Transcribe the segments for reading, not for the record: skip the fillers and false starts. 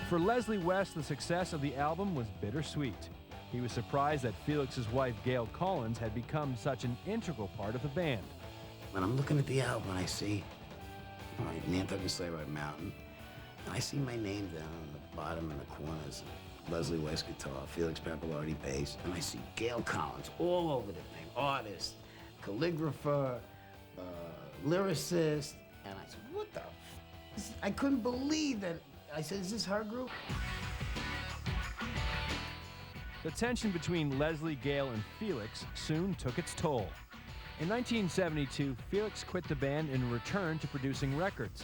For Leslie West, the success of the album was bittersweet. He was surprised that Felix's wife, Gail Collins, had become such an integral part of the band. When I'm looking at the album, I see Nantucket Sleigh Ride Mountain, and I see my name down on the bottom in the corners. Leslie West guitar, Felix Pappalardi bass, and I see Gail Collins all over the thing. Artist, calligrapher, lyricist, and I said, what the f? I couldn't believe that. I said, is this her group? The tension between Leslie, Gail, and Felix soon took its toll. In 1972, Felix quit the band and returned to producing records.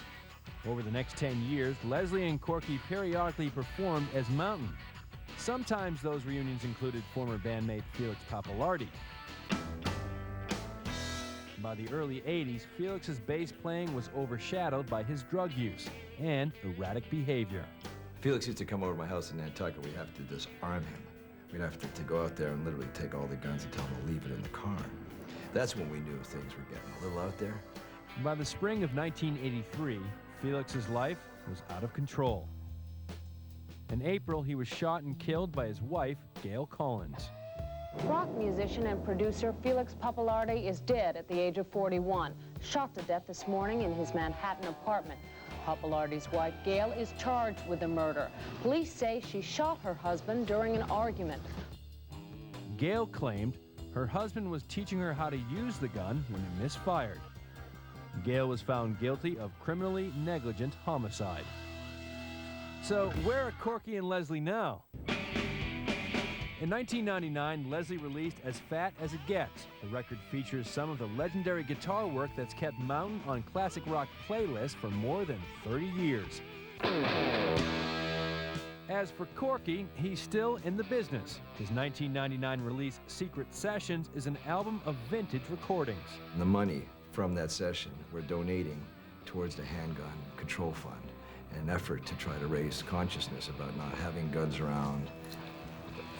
Over the next 10 years, Leslie and Corky periodically performed as Mountain. Sometimes those reunions included former bandmate Felix Pappalardi. By the early 80s, Felix's bass playing was overshadowed by his drug use and erratic behavior. Felix used to come over to my house in Nantucket. We'd have to disarm him. We'd have to go out there and literally take all the guns and tell him to leave it in the car. That's when we knew things were getting a little out there. By the spring of 1983, Felix's life was out of control. In April, he was shot and killed by his wife, Gail Collins. Rock musician and producer Felix Pappalardi is dead at the age of 41, shot to death this morning in his Manhattan apartment. Pappalardi's wife, Gail, is charged with the murder. Police say she shot her husband during an argument. Gail claimed her husband was teaching her how to use the gun when it misfired. Gail was found guilty of criminally negligent homicide. So where are Corky and Leslie now? In 1999, Leslie released As Fat As It Gets. The record features some of the legendary guitar work that's kept Mountain on classic rock playlists for more than 30 years. As for Corky, he's still in the business. His 1999 release, Secret Sessions, is an album of vintage recordings. The money from that session we're donating towards the Handgun Control Fund, in an effort to try to raise consciousness about not having guns around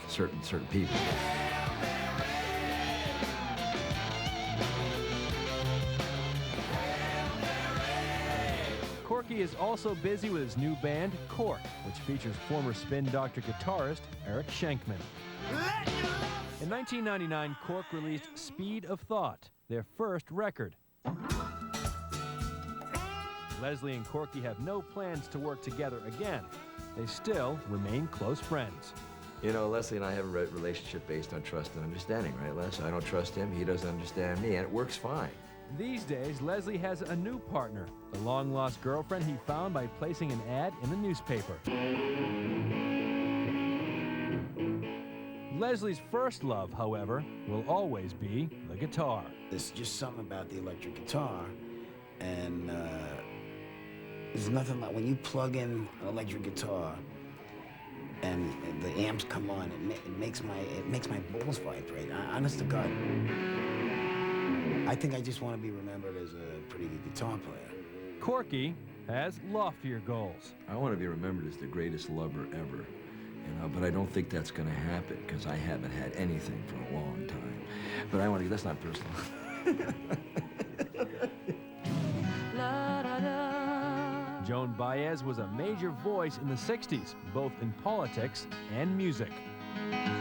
certain people. Corky is also busy with his new band, Cork, which features former Spin Doctor guitarist Eric Schenkman. In 1999, Cork released Speed of Thought, their first record. Leslie and Corky have no plans to work together again. They still remain close friends. You know, Leslie and I have a relationship based on trust and understanding, right, Les? I don't trust him, he doesn't understand me, and it works fine. These days, Leslie has a new partner, the long-lost girlfriend he found by placing an ad in the newspaper. Leslie's first love, however, will always be the guitar. There's just something about the electric guitar, and there's nothing like when you plug in an electric guitar and the amps come on, it makes my balls vibrate. Honest to God. I think I just want to be remembered as a pretty good guitar player. Corky has loftier goals. I want to be remembered as the greatest lover ever, you know, but I don't think that's going to happen because I haven't had anything for a long time. But I want to, that's not personal. Joan Baez was a major voice in the 60s, both in politics and music.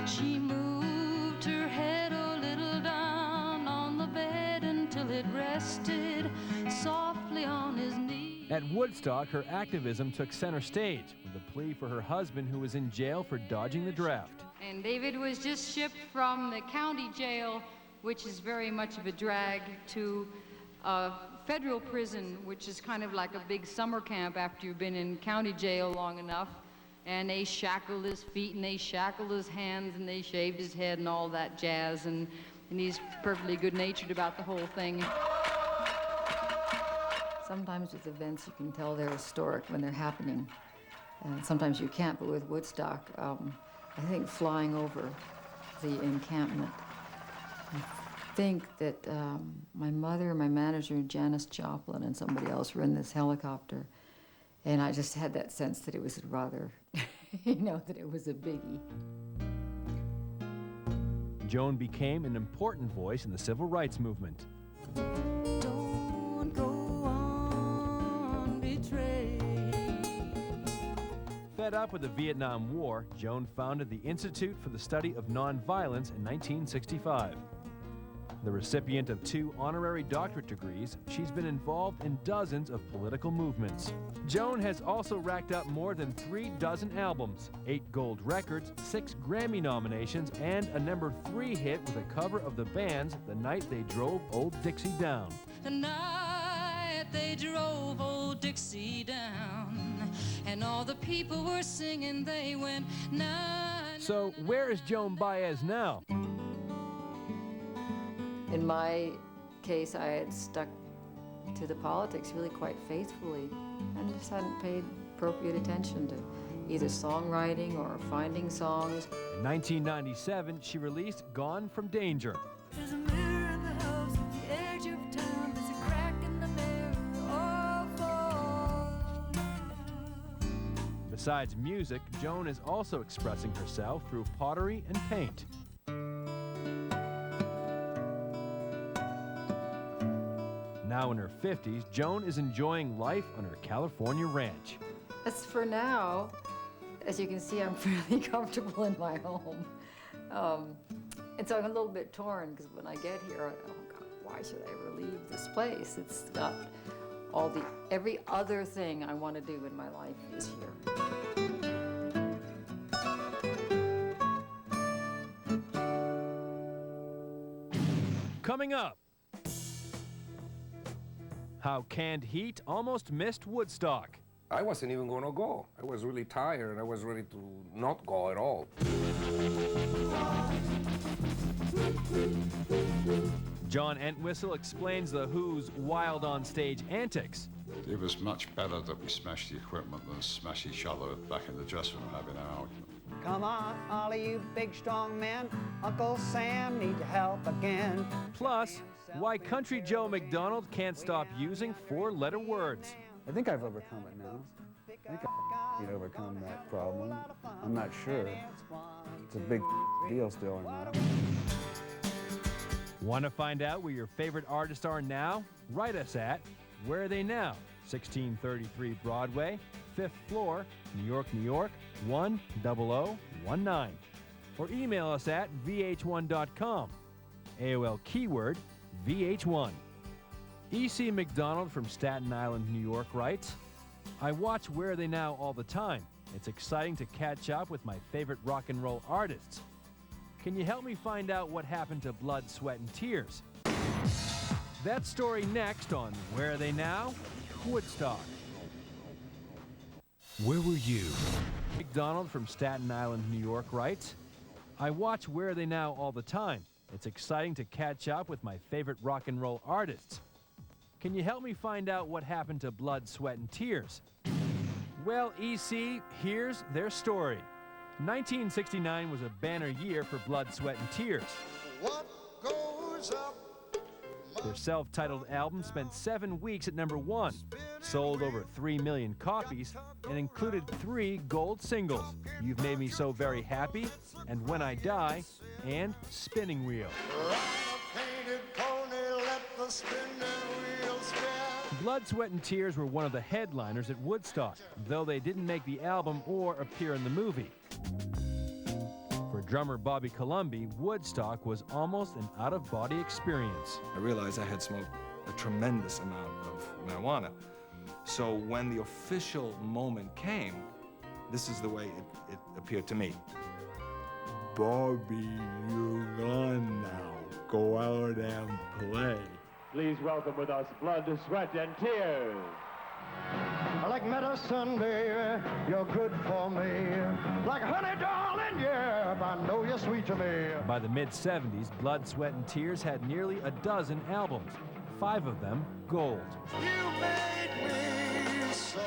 She moved her head a little down on the bed until it rested softly on his knee. At Woodstock, her activism took center stage with a plea for her husband who was in jail for dodging the draft. And David was just shipped from the county jail, which is very much of a drag, to a federal prison, which is kind of like a big summer camp after you've been in county jail long enough. And they shackled his feet and they shackled his hands and they shaved his head and all that jazz, and he's perfectly good-natured about the whole thing. Sometimes with events you can tell they're historic when they're happening, and sometimes you can't, but with Woodstock, I think flying over the encampment, I think that my mother, my manager, Janis Joplin, and somebody else were in this helicopter, and I just had that sense that it was rather, you know, that it was a biggie. Joan became an important voice in the civil rights movement. Don't go on betraying. Fed Fed up with the Vietnam War, Joan founded the Institute for the Study of Nonviolence in 1965. The recipient of 2 honorary doctorate degrees, she's been involved in dozens of political movements. Joan has also racked up more than 3 dozen albums, 8 gold records, 6 Grammy nominations, and a #3 hit with a cover of the Band's The Night They Drove Old Dixie Down. The night they drove old Dixie down, and all the people were singing, they went, na. So where is Joan Baez now? In my case, I had stuck to the politics really quite faithfully and just hadn't paid appropriate attention to either songwriting or finding songs. In 1997, she released Gone from Danger. There's a mirror in the house at the edge of town. There's a crack in the mirror. Besides music, Joan is also expressing herself through pottery and paint. Now in her 50s, Joan is enjoying life on her California ranch. As for now, as you can see, I'm fairly comfortable in my home. And so I'm a little bit torn because when I get here, oh God, why should I ever leave this place? It's got every other thing I want to do in my life is here. Coming up, how Canned Heat almost missed Woodstock. I wasn't even going to go. I was really tired. I was ready to not go at all. John Entwistle explains The Who's wild on-stage antics. It was much better that we smashed the equipment than smash each other back in the dressing room having an argument. Come on, all of you big, strong men. Uncle Sam needs your help again. Plus, why Country Joe McDonald can't stop using 4-letter words. I think I've overcome it now. I think I've overcome that problem. I'm not sure. It's a big deal still or not. Want to find out where your favorite artists are now? Write us at Where Are They Now? 1633 Broadway, 5th floor, New York, New York, 10019. Or email us at vh1.com. AOL keyword VH1. E.C. McDonald from Staten Island, New York writes, I watch Where Are They Now all the time. It's exciting to catch up with my favorite rock and roll artists. Can you help me find out what happened to Blood, Sweat, and Tears? That story next on Where Are They Now? Woodstock. Where were you? McDonald from Staten Island, New York writes, I watch Where Are They Now all the time. It's exciting to catch up with my favorite rock and roll artists. Can you help me find out what happened to Blood, Sweat, and Tears? Well, EC, here's their story. 1969 was a banner year for Blood, Sweat, and Tears. What goes up? Their self-titled album spent 7 weeks at #1, sold over 3 million copies, and included 3 gold singles, You've Made Me So Very Happy, and When I Die, and Spinning Wheel. Blood, Sweat, and Tears were one of the headliners at Woodstock, though they didn't make the album or appear in the movie. For drummer Bobby Colomby, Woodstock was almost an out-of-body experience. I realized I had smoked a tremendous amount of marijuana. So when the official moment came, this is the way it appeared to me. Bobby, you're gone now. Go out and play. Please welcome with us Blood, Sweat, and Tears. Like medicine, baby, you're good for me. Like honey, darling, yeah, I know you're sweet to me. By the mid-70s, Blood, Sweat, and Tears had nearly a dozen albums, 5 of them gold. You made me so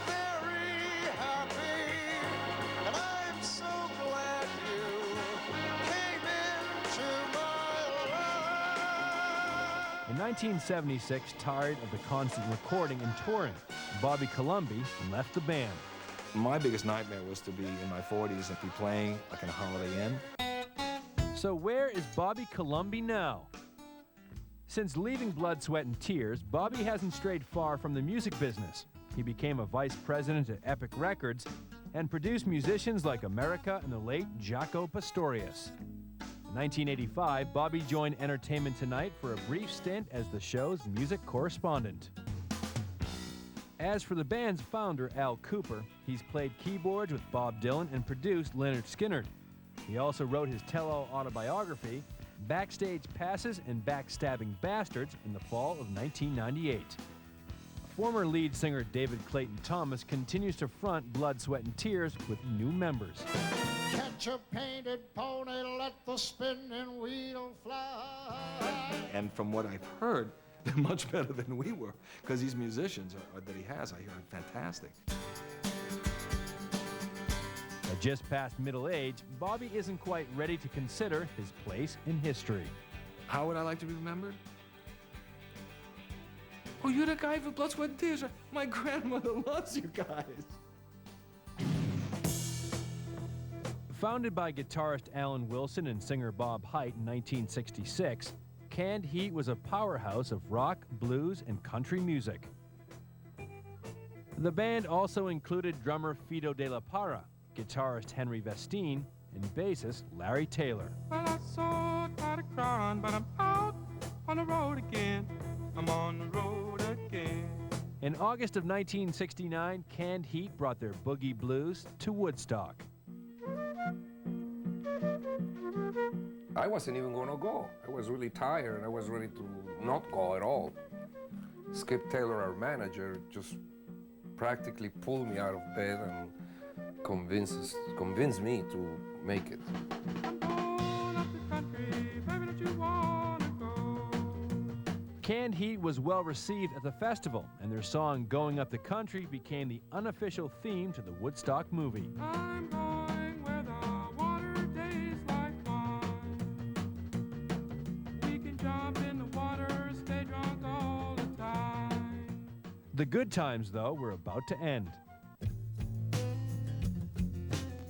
very happy, and I'm so glad you came into my life. In 1976, tired of the constant recording and touring, Bobby Colomby left the band. My biggest nightmare was to be in my 40s and be playing like in a Holiday Inn. So where is Bobby Colomby now? Since leaving Blood, Sweat, and Tears, Bobby hasn't strayed far from the music business. he became a vice president at Epic Records and produced musicians like America and the late Jaco Pastorius. In 1985, Bobby joined Entertainment Tonight for a brief stint as the show's music correspondent. As for the band's founder, Al Cooper, he's played keyboards with Bob Dylan and produced Lynyrd Skynyrd. He also wrote his tell-all autobiography, Backstage Passes and Backstabbing Bastards, in the fall of 1998. Former lead singer David Clayton Thomas continues to front Blood, Sweat, and Tears with new members. Catch a painted pony, let the spinning wheel fly. And from what I've heard, they're much better than we were, because these musicians that he has, I hear, are fantastic. At just past middle age, Bobby isn't quite ready to consider his place in history. How would I like to be remembered? Oh, you're the guy for Blood, Sweat, and Tears. My grandmother loves you guys. Founded by guitarist Alan Wilson and singer Bob Haidt in 1966, Canned Heat was a powerhouse of rock, blues, and country music. The band also included drummer Fido de la Parra, guitarist Henry Vestine, and bassist Larry Taylor. Well, I saw tired of crying, but I'm out on the road again. I'm on the road again. In August of 1969, Canned Heat brought their boogie blues to Woodstock. I wasn't even going to go. I was really tired. I was ready to not go at all. Skip Taylor, our manager, just practically pulled me out of bed and convinced me to make it. Canned Heat was well received at the festival, and their song Going Up the Country became the unofficial theme to the Woodstock movie. I'm going where the water tastes like wine. We can jump in the water, stay drunk all the time. The good times, though, were about to end.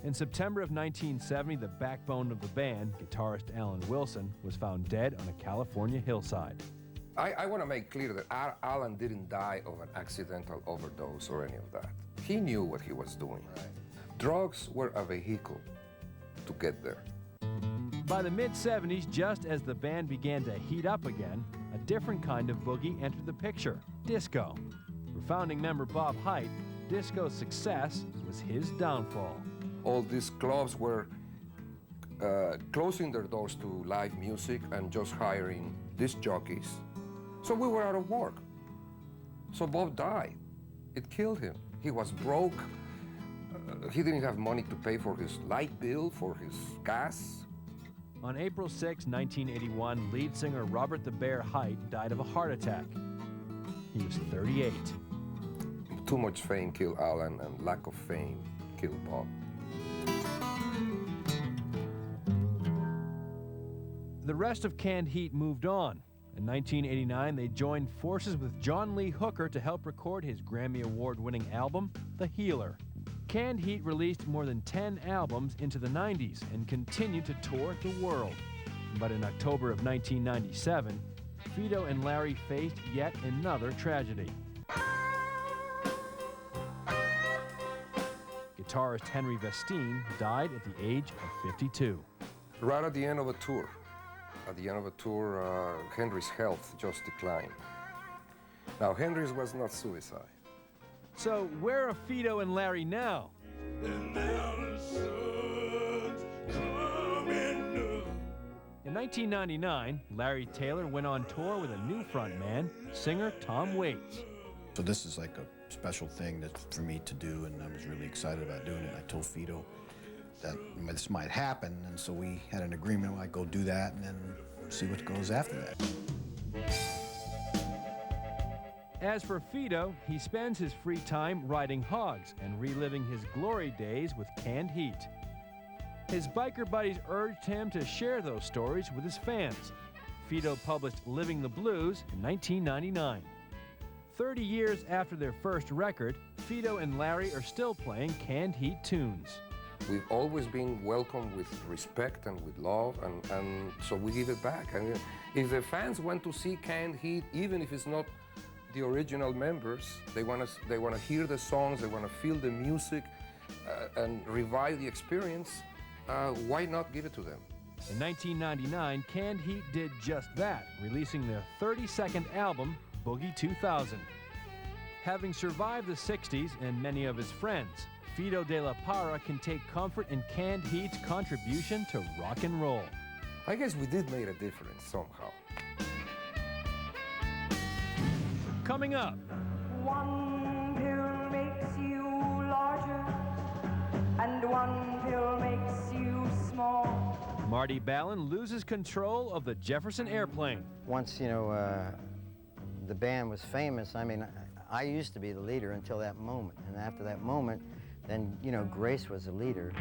In September of 1970, the backbone of the band, guitarist Alan Wilson, was found dead on a California hillside. I want to make clear that Alan didn't die of an accidental overdose or any of that. He knew what he was doing. Right. Drugs were a vehicle to get there. By the mid-70s, just as the band began to heat up again, a different kind of boogie entered the picture, disco. For founding member Bob Haidt, disco's success was his downfall. All these clubs were closing their doors to live music and just hiring disc jockeys. So we were out of work. So Bob died. It killed him. He was broke. He didn't have money to pay for his light bill, for his gas. On April 6, 1981, lead singer Robert the Bear Haidt died of a heart attack. He was 38. Too much fame killed Alan, and lack of fame killed Bob. The rest of Canned Heat moved on. In 1989, they joined forces with John Lee Hooker to help record his Grammy Award-winning album, The Healer. Canned Heat released more than 10 albums into the 90s and continued to tour the world. But in October of 1997, Fido and Larry faced yet another tragedy. Guitarist Henry Vestine died at the age of 52. Right at the end of a tour. At the end of a tour, Henry's health just declined. Now, Henry's was not suicide. So, where are Fido and Larry now? And now the sun's coming up. In 1999, Larry Taylor went on tour with a new frontman, singer Tom Waits. So this is like a special thing that's for me to do, and I was really excited about doing it. I told Fido that this might happen, and so we had an agreement. I'd go do that and then see what goes after that. As for Fido, he spends his free time riding hogs and reliving his glory days with Canned Heat. His biker buddies urged him to share those stories with his fans. Fido published Living the Blues in 1999. 30 years after their first record, Fido and Larry are still playing Canned Heat tunes. We've always been welcomed with respect and with love, and so we give it back. And if the fans want to see Canned Heat, even if it's not the original members. They want to hear the songs, they want to feel the music, and revive the experience. Why not give it to them? In 1999, Canned Heat did just that, releasing their 32nd album, Boogie 2000. Having survived the 60s and many of his friends, Fido de la Parra can take comfort in Canned Heat's contribution to rock and roll. I guess we did make a difference somehow. Coming up. One pill makes you larger, and one pill makes you small. Marty Ballin loses control of the Jefferson airplane. Once, you know, the band was famous, I mean, I used to be the leader until that moment. And after that moment, then, you know, Grace was the leader.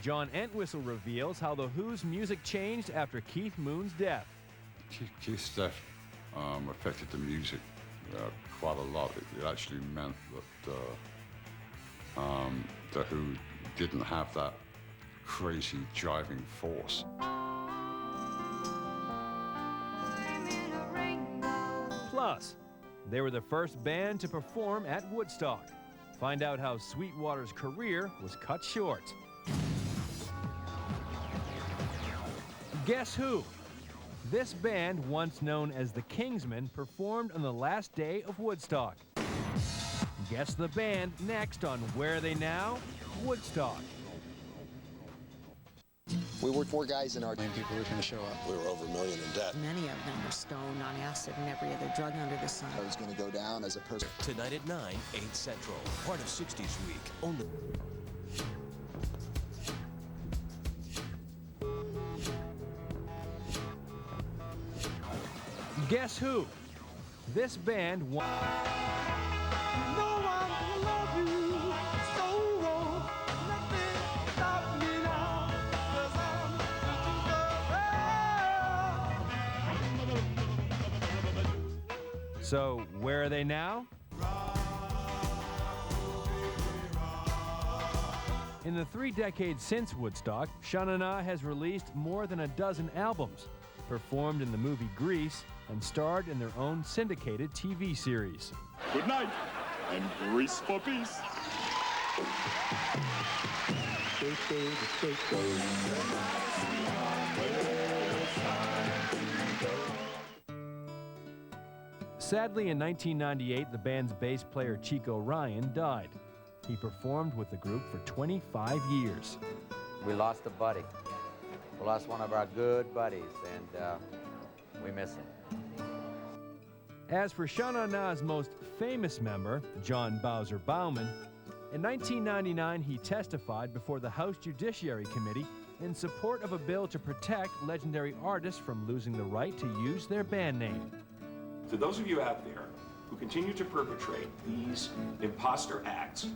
John Entwistle reveals how The Who's music changed after Keith Moon's death. Keith's death affected the music quite a lot. It actually meant that The Who didn't have that crazy driving force. Plus, they were the first band to perform at Woodstock. Find out how Sweetwater's career was cut short. Guess Who? This band, once known as the Kingsmen, performed on the last day of Woodstock. Guess the band next on Where Are They Now? Woodstock. We were 4 guys in our team. People were going to show up. We were over $1 million in debt. Many of them were stoned on acid and every other drug under the sun. I was going to go down as a person. Tonight at 9, 8 Central. Part of 60's Week. Only. Guess Who? This band won. So, where are they now? In the 3 decades since Woodstock, Sha Na Na has released more than a dozen albums, performed in the movie Grease, and starred in their own syndicated TV series. Good night, and Grease for peace. Sadly, in 1998, the band's bass player Chico Ryan died. He performed with the group for 25 years. We lost a buddy. We lost one of our good buddies, and we miss him. As for Sha Na Na's most famous member, John Bowser Bauman, in 1999 he testified before the House Judiciary Committee in support of a bill to protect legendary artists from losing the right to use their band name. To those of you out there who continue to perpetrate these imposter acts,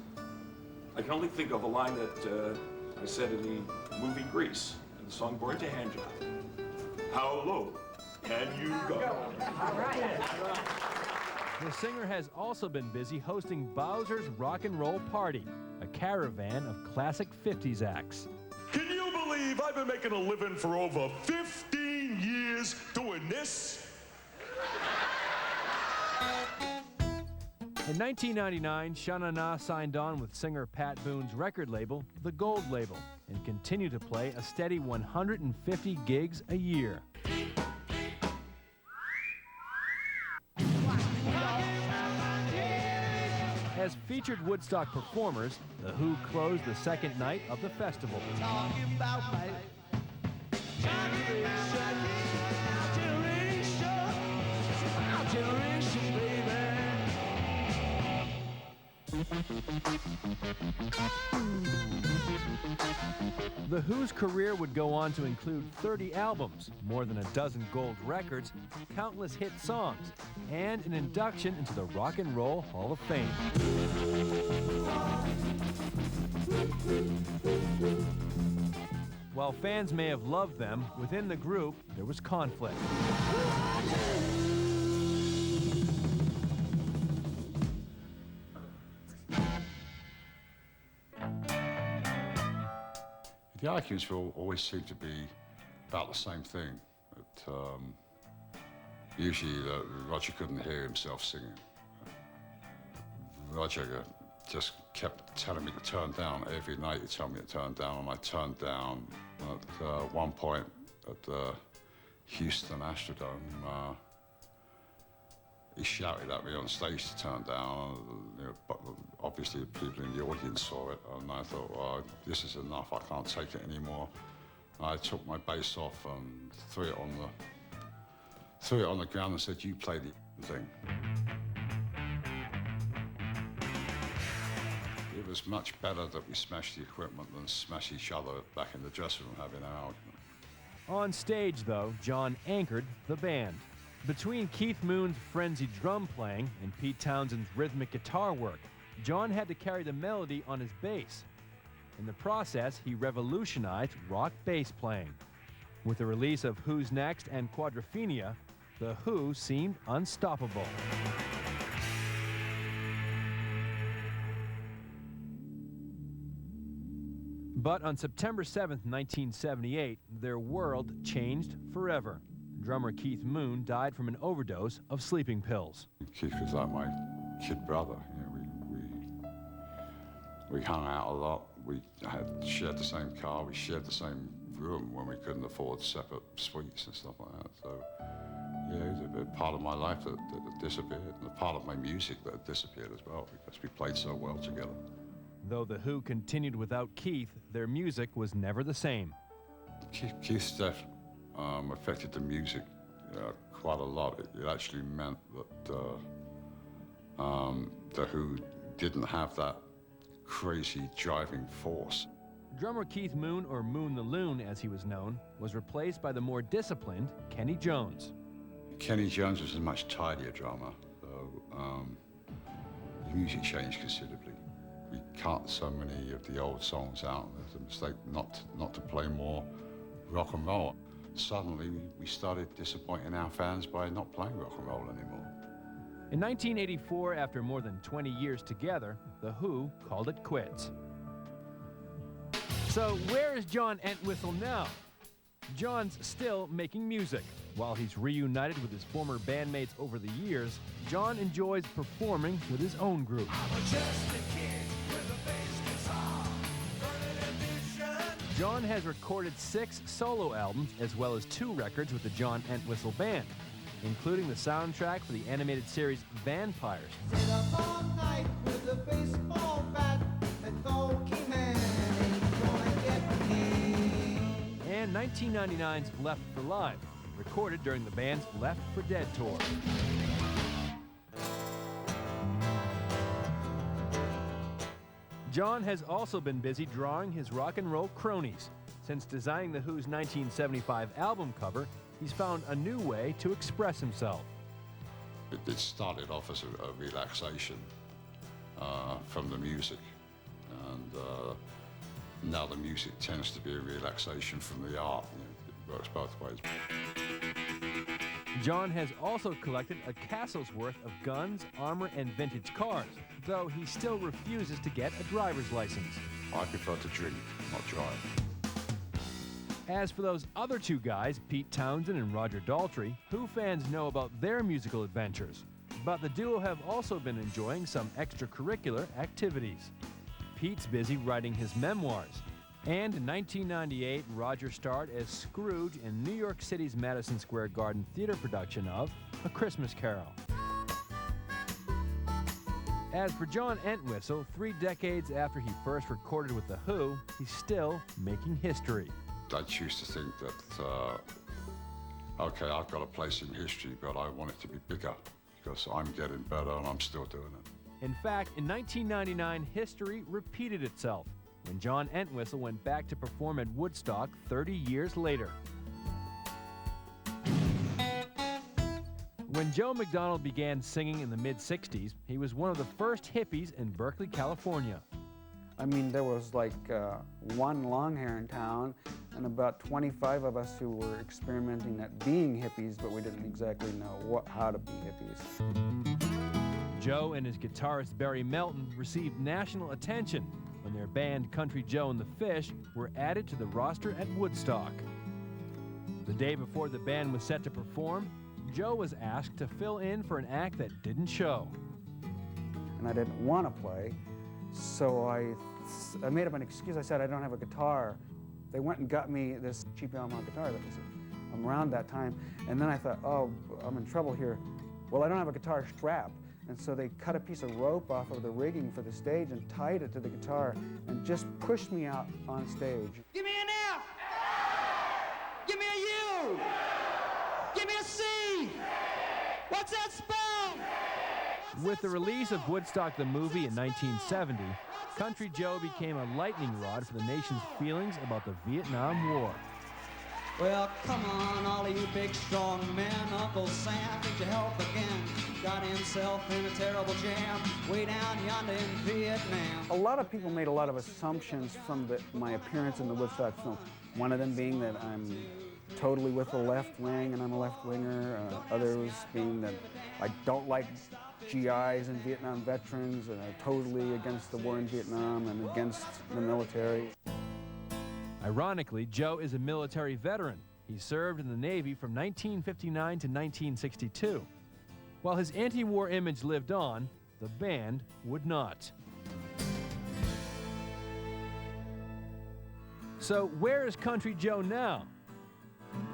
I can only think of a line that I said in the movie Grease, in the song Born to Handjob. How low can you go? All right. The singer has also been busy hosting Bowser's Rock and Roll Party, a caravan of classic 50s acts. Can you believe I've been making a living for over 15 years doing this? In 1999, Sha Na Na signed on with singer Pat Boone's record label, The Gold Label, and continued to play a steady 150 gigs a year. As featured Woodstock performers, The Who closed the second night of the festival. The Who's career would go on to include 30 albums, more than a dozen gold records, countless hit songs, and an induction into the Rock and Roll Hall of Fame. While fans may have loved them, within the group, there was conflict. The arguments will always seem to be about the same thing. That Usually Roger couldn't hear himself singing. Roger just kept telling me to turn down. Every night he'd tell me to turn down, and I turned down. At one point at the Houston Astrodome, he shouted at me on stage to turn down. You know, but obviously people in the audience saw it, and I thought, well, this is enough, I can't take it anymore. I took my bass off and threw it on the ground and said, you play the thing. It was much better that we smashed the equipment than smash each other back in the dressing room having an argument. On stage, though, John anchored the band. Between Keith Moon's frenzied drum playing and Pete Townshend's rhythmic guitar work, John had to carry the melody on his bass. In the process, he revolutionized rock bass playing. With the release of Who's Next and Quadrophenia, the Who seemed unstoppable. But on September 7th, 1978, their world changed forever. Drummer Keith Moon died from an overdose of sleeping pills. Keith was like my kid brother. You know, we hung out a lot. We shared the same car. We shared the same room when we couldn't afford separate suites and stuff like that. So, yeah, it was a part of my life that disappeared, and a part of my music that disappeared as well, because we played so well together. Though the Who continued without Keith, their music was never the same. Keith's death affected the music quite a lot. It actually meant that the Who didn't have that crazy driving force. Drummer Keith Moon, or Moon the Loon as he was known, was replaced by the more disciplined Kenny Jones. Kenny Jones was a much tidier drummer, so the music changed considerably. We cut so many of the old songs out. It was a mistake not to play more rock and roll. Suddenly, we started disappointing our fans by not playing rock and roll anymore. In 1984, after more than 20 years together, the Who called it quits. So where is John Entwistle now? John's still making music. While he's reunited with his former bandmates over the years, John enjoys performing with his own group. John has recorded 6 solo albums as well as 2 records with the John Entwistle Band, including the soundtrack for the animated series Vampires. And 1999's Left for Live, recorded during the band's Left for Dead tour. John has also been busy drawing his rock and roll cronies. Since designing The Who's 1975 album cover, he's found a new way to express himself. It started off as a relaxation from the music, and now the music tends to be a relaxation from the art. You know, it works both ways. John has also collected a castle's worth of guns, armor, and vintage cars, though he still refuses to get a driver's license. I prefer to drink, not drive. As for those other 2 guys, Pete Townsend and Roger Daltrey, Who fans know about their musical adventures. But the duo have also been enjoying some extracurricular activities. Pete's busy writing his memoirs. And in 1998, Roger starred as Scrooge in New York City's Madison Square Garden theater production of A Christmas Carol. As for John Entwistle, 3 decades after he first recorded with The Who, he's still making history. I choose to think that, okay, I've got a place in history, but I want it to be bigger because I'm getting better and I'm still doing it. In fact, in 1999, history repeated itself when John Entwistle went back to perform at Woodstock 30 years later. When Joe McDonald began singing in the mid-60s, he was one of the first hippies in Berkeley, California. I mean, there was like one long hair in town and about 25 of us who were experimenting at being hippies, but we didn't exactly know how to be hippies. Joe and his guitarist Barry Melton received national attention when their band Country Joe and the Fish were added to the roster at Woodstock. The day before the band was set to perform, Joe was asked to fill in for an act that didn't show. And I didn't want to play, so I made up an excuse. I said, I don't have a guitar. They went and got me this cheap Yamaha guitar that was around that time. And then I thought, oh, I'm in trouble here. Well, I don't have a guitar strap. And so they cut a piece of rope off of the rigging for the stage and tied it to the guitar and just pushed me out on stage. Give me an F! Give me a U! Give me a C! What's that spell? With the release of Woodstock the movie in 1970, Country Joe became a lightning rod for the nation's feelings about the Vietnam War. Well, come on, all of you big, strong men. Uncle Sam, need your help again. Got himself in a terrible jam way down yonder in Vietnam. A lot of people made a lot of assumptions from my appearance in the Woodstock film. One of them being that I'm totally with the left wing and I'm a left-winger. Others being that I don't like GIs and Vietnam veterans and I'm totally against the war in Vietnam and against the military. Ironically, Joe is a military veteran. He served in the Navy from 1959 to 1962. While his anti-war image lived on, the band would not. So where is Country Joe now?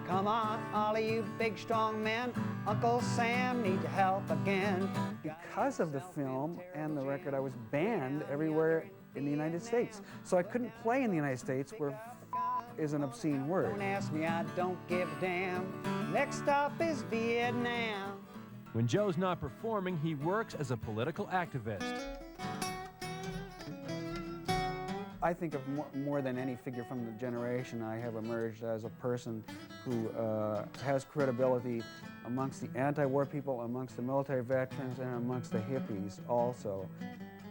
Come on, all of you big, strong men. Uncle Sam needs your help again. Because of the film and the record, I was banned everywhere in the United States. So I couldn't play in the United States where is an obscene word. Don't ask me, I don't give a damn. Next stop is Vietnam. When Joe's not performing, he works as a political activist. I think of more than any figure from the generation, I have emerged as a person who has credibility amongst the anti-war people, amongst the military veterans, and amongst the hippies also.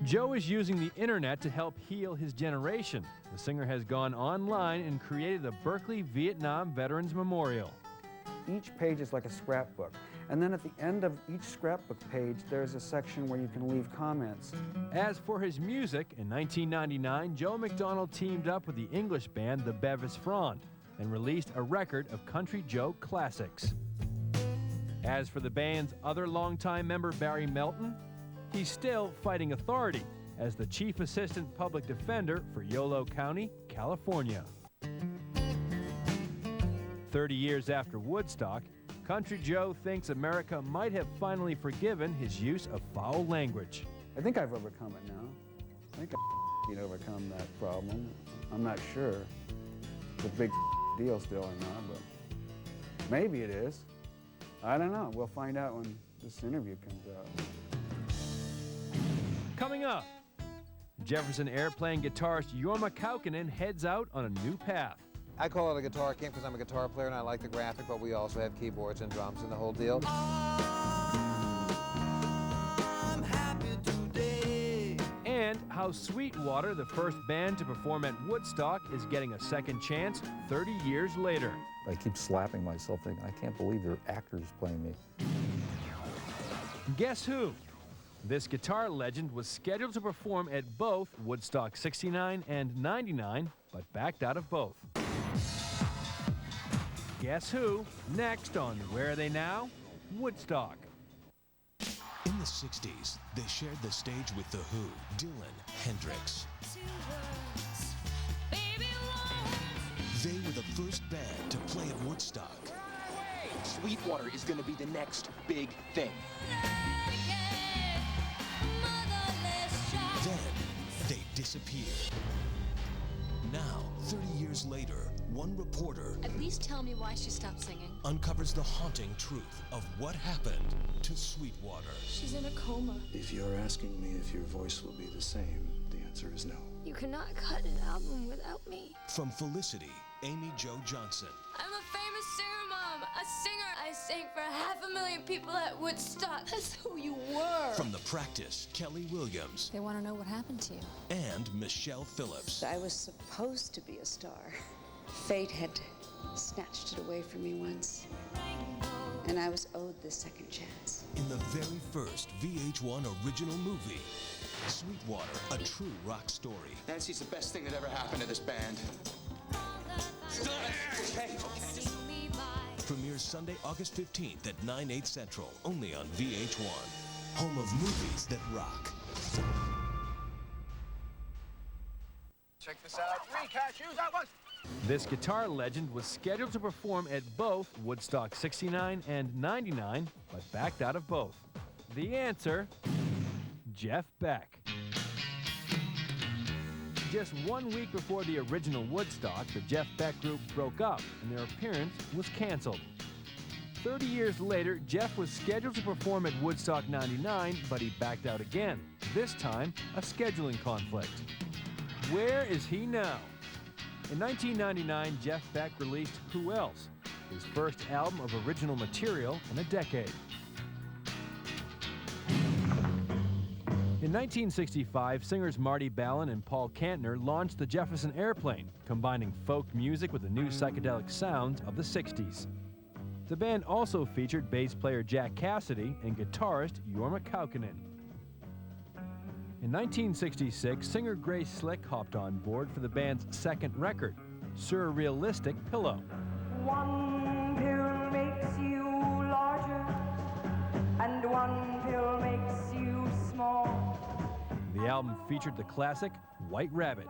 Joe is using the internet to help heal his generation. The singer has gone online and created the Berkeley Vietnam Veterans Memorial. Each page is like a scrapbook. And then at the end of each scrapbook page, there's a section where you can leave comments. As for his music, in 1999, Joe McDonald teamed up with the English band the Bevis Frond and released a record of Country Joe classics. As for the band's other longtime member, Barry Melton, he's still fighting authority as the Chief Assistant Public Defender for Yolo County, California. 30 years after Woodstock, Country Joe thinks America might have finally forgiven his use of foul language. I think I've overcome it now. I think I can overcome that problem. I'm not sure. It's a big deal still or not, but maybe it is. I don't know. We'll find out when this interview comes out. Coming up, Jefferson Airplane guitarist Jorma Kaukonen heads out on a new path. I call it a guitar camp because I'm a guitar player and I like the graphic, but we also have keyboards and drums and the whole deal. I'm happy today. And how Sweetwater, the first band to perform at Woodstock, is getting a second chance 30 years later. I keep slapping myself thinking, I can't believe there are actors playing me. Guess who? This guitar legend was scheduled to perform at both Woodstock 69 and 99, but backed out of both. Guess who? Next on Where Are They Now? Woodstock. In the 60s, they shared the stage with The Who, Dylan, Hendrix. They were the first band to play at Woodstock. Sweetwater is going to be the next big thing. Then, they disappeared. Now, 30 years later, one reporter At least tell me why she stopped singing. uncovers the haunting truth of what happened to Sweetwater. She's in a coma. If you're asking me if your voice will be the same, the answer is no. You cannot cut an album without me. From Felicity, Amy Jo Johnson. I'm a famous singer, Mom. A singer. I sang for 500,000 people at Woodstock. That's who you were. From The Practice, Kelly Williams. They want to know what happened to you. And Michelle Phillips. I was supposed to be a star. Fate had snatched it away from me once, and I was owed this second chance. In the very first VH1 original movie, Sweetwater, a true rock story. Nancy's the best thing that ever happened to this band. Premiered Premieres Sunday, August 15th at 9/8 Central, only on VH1. Home of movies that rock. Check this out. 3 cashews at once. This guitar legend was scheduled to perform at both Woodstock 69 and 99, but backed out of both. The answer, Jeff Beck. Just 1 week before the original Woodstock, the Jeff Beck group broke up and their appearance was canceled. 30 years later, Jeff was scheduled to perform at Woodstock 99, but he backed out again, this time a scheduling conflict. Where is he now? In 1999, Jeff Beck released Who Else?, his first album of original material in a decade. In 1965, singers Marty Balin and Paul Kantner launched the Jefferson Airplane, combining folk music with the new psychedelic sounds of the 60s. The band also featured bass player Jack Cassidy and guitarist Jorma Kaukonen. In 1966, singer Grace Slick hopped on board for the band's second record, Surrealistic Pillow. One pill makes you larger, and one pill makes you small. The album featured the classic White Rabbit.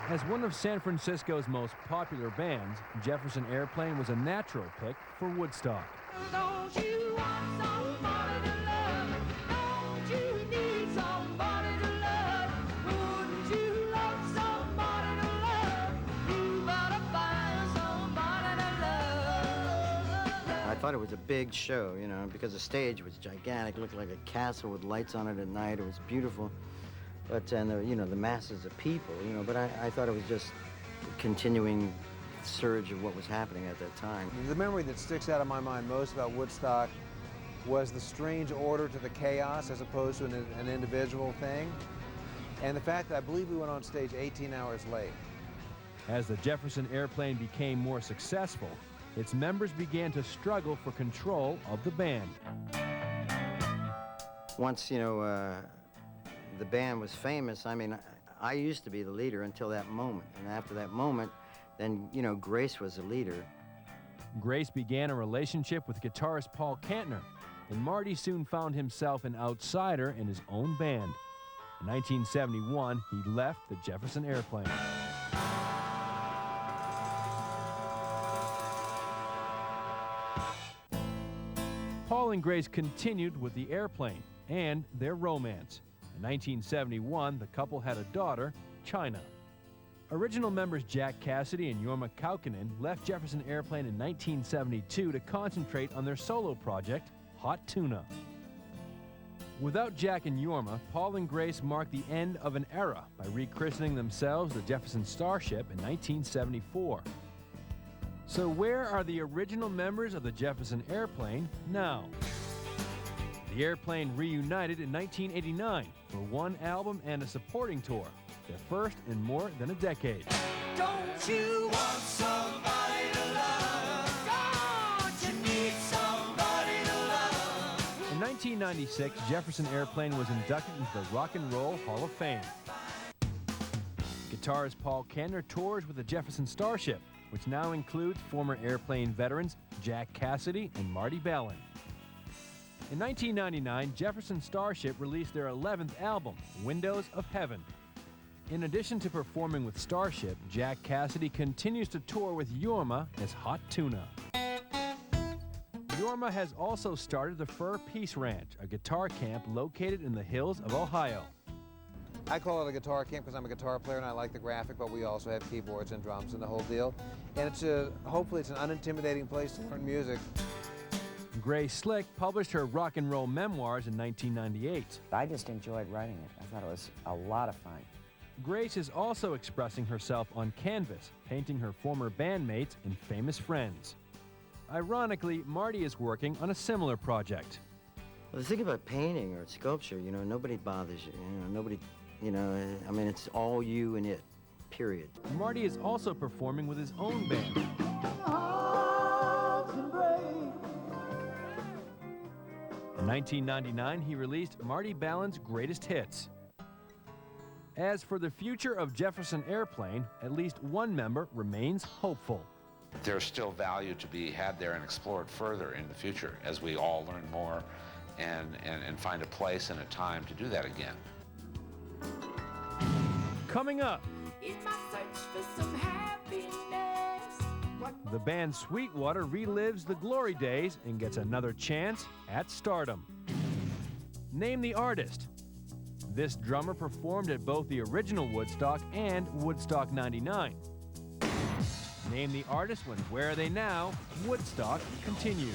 As one of San Francisco's most popular bands, Jefferson Airplane was a natural pick for Woodstock. Don't you want somebody to love? Don't you need somebody to love? Wouldn't you love somebody to love? You gotta find somebody to love. I thought it was a big show, you know, because the stage was gigantic, looked like a castle with lights on it at night. It was beautiful. But, and the, you know, the masses of people, you know, but I thought it was just a continuing surge of what was happening at that time. The memory that sticks out of my mind most about Woodstock was the strange order to the chaos as opposed to an individual thing, and the fact that I believe we went on stage 18 hours late. As the Jefferson Airplane became more successful, its members began to struggle for control of the band. Once, you know, the band was famous, I mean, I used to be the leader until that moment. And after that moment, then, you know, Grace was the leader. Grace began a relationship with guitarist Paul Kantner, and Marty soon found himself an outsider in his own band. In 1971, he left the Jefferson Airplane. Paul and Grace continued with the Airplane and their romance. In 1971, the couple had a daughter, China. Original members Jack Cassidy and Jorma Kaukonen left Jefferson Airplane in 1972 to concentrate on their solo project, Hot Tuna. Without Jack and Jorma, Paul and Grace marked the end of an era by rechristening themselves the Jefferson Starship in 1974. So where are the original members of the Jefferson Airplane now? The Airplane reunited in 1989 for one album and a supporting tour, their first in more than a decade. Don't you want somebody to love? Don't you need somebody to love? In 1996, Jefferson Airplane was inducted into the Rock and Roll Hall of Fame. Guitarist Paul Kantner tours with the Jefferson Starship, which now includes former Airplane veterans Jack Cassidy and Marty Balin. In 1999, Jefferson Starship released their 11th album, Windows of Heaven. In addition to performing with Starship, Jack Cassidy continues to tour with Jorma as Hot Tuna. Jorma has also started the Fur Peace Ranch, a guitar camp located in the hills of Ohio. I call it a guitar camp because I'm a guitar player and I like the graphic, but we also have keyboards and drums and the whole deal. And it's hopefully it's an unintimidating place to learn music. Grace Slick published her rock and roll memoirs in 1998. I just enjoyed writing it. I thought it was a lot of fun. Grace is also expressing herself on canvas, painting her former bandmates and famous friends. Ironically, Marty is working on a similar project. Well, the thing about painting or sculpture, you know, nobody bothers you. You know, nobody, you know, I mean, it's all you and it, period. Marty is also performing with his own band. In 1999, he released Marty Balin's Greatest Hits. As for the future of Jefferson Airplane, at least one member remains hopeful. There's still value to be had there and explored further in the future as we all learn more and find a place and a time to do that again. Coming up, In my search for some happiness. the band Sweetwater relives the glory days and gets another chance at stardom. Name the artist. This drummer performed at both the original Woodstock and Woodstock 99. Name the artist when Where Are They Now? Woodstock continues.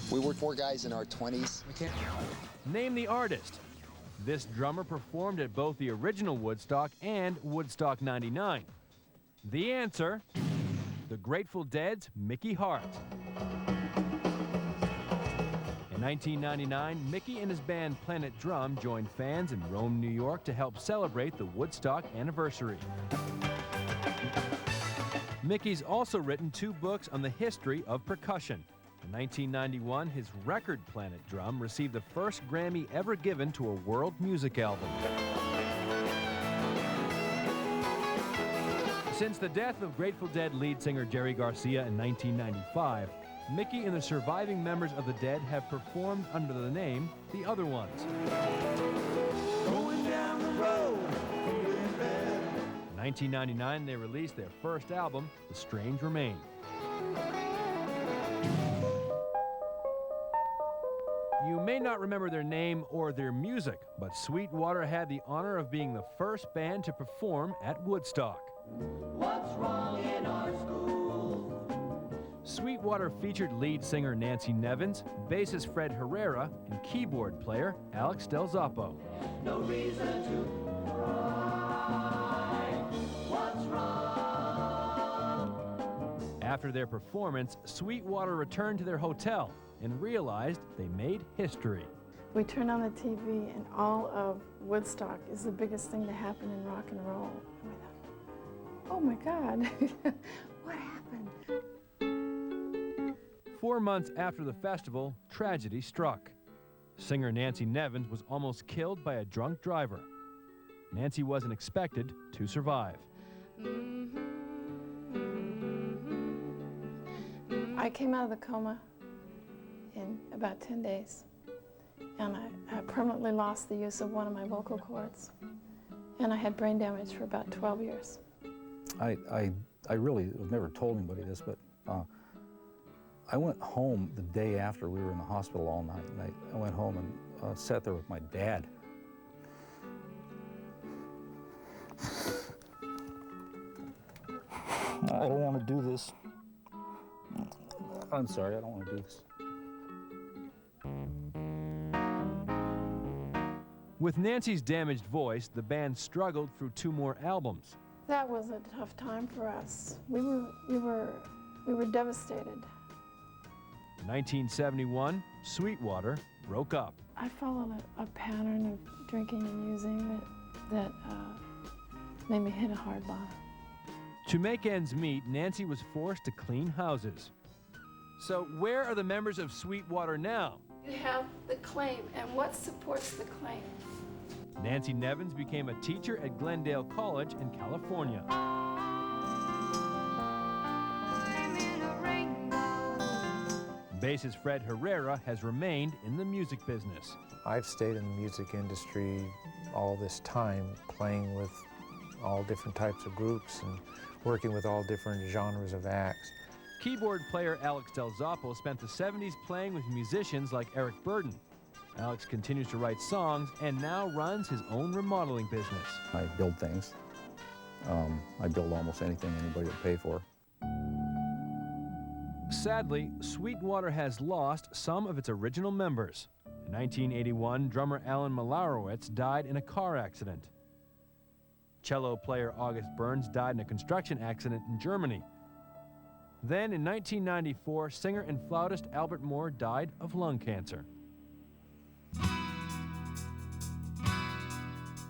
We were four guys in our 20s. Name the artist. This drummer performed at both the original Woodstock and Woodstock 99. The answer, the Grateful Dead's Mickey Hart. In 1999, Mickey and his band Planet Drum joined fans in Rome, New York to help celebrate the Woodstock anniversary. Mickey's also written 2 books on the history of percussion. In 1991, his record Planet Drum received the first Grammy ever given to a world music album. Since the death of Grateful Dead lead singer Jerry Garcia in 1995, Mickey and the surviving members of the Dead have performed under the name The Other Ones. Going down the road, feeling bad. In 1999, they released their first album, The Strange Remain. You may not remember their name or their music, but Sweetwater had the honor of being the first band to perform at Woodstock. What's wrong in our school? Sweetwater featured lead singer Nancy Nevins, bassist Fred Herrera, and keyboard player Alex Del Zoppo. No reason to cry. What's wrong? After their performance, Sweetwater returned to their hotel and realized they made history. We turned on the TV and all of Woodstock is the biggest thing to happen in rock and roll. And we thought, oh my God, what happened? 4 months after the festival, tragedy struck. Singer Nancy Nevins was almost killed by a drunk driver. Nancy wasn't expected to survive. I came out of the coma in about 10 days, and I permanently lost the use of one of my vocal cords, and I had brain damage for about 12 years. I really have never told anybody this, but I went home the day after we were in the hospital all night, and I went home and sat there with my dad. I don't want to do this. I'm sorry, I don't want to do this. With Nancy's damaged voice, the band struggled through 2 more albums. That was a tough time for us. We were devastated. In 1971, Sweetwater broke up. I followed a pattern of drinking and using that made me hit a hard bottom. To make ends meet, Nancy was forced to clean houses. So where are the members of Sweetwater now? You have the claim, and what supports the claim? Nancy Nevins became a teacher at Glendale College in California. Bassist Fred Herrera has remained in the music business. I've stayed in the music industry all this time, playing with all different types of groups and working with all different genres of acts. Keyboard player Alex Del Zoppo spent the 70s playing with musicians like Eric Burdon. Alex continues to write songs and now runs his own remodeling business. I build things. I build almost anything anybody will pay for. Sadly, Sweetwater has lost some of its original members. In 1981, drummer Alan Malarowitz died in a car accident. Cello player August Burns died in a construction accident in Germany. Then, in 1994, singer and flautist Albert Moore died of lung cancer.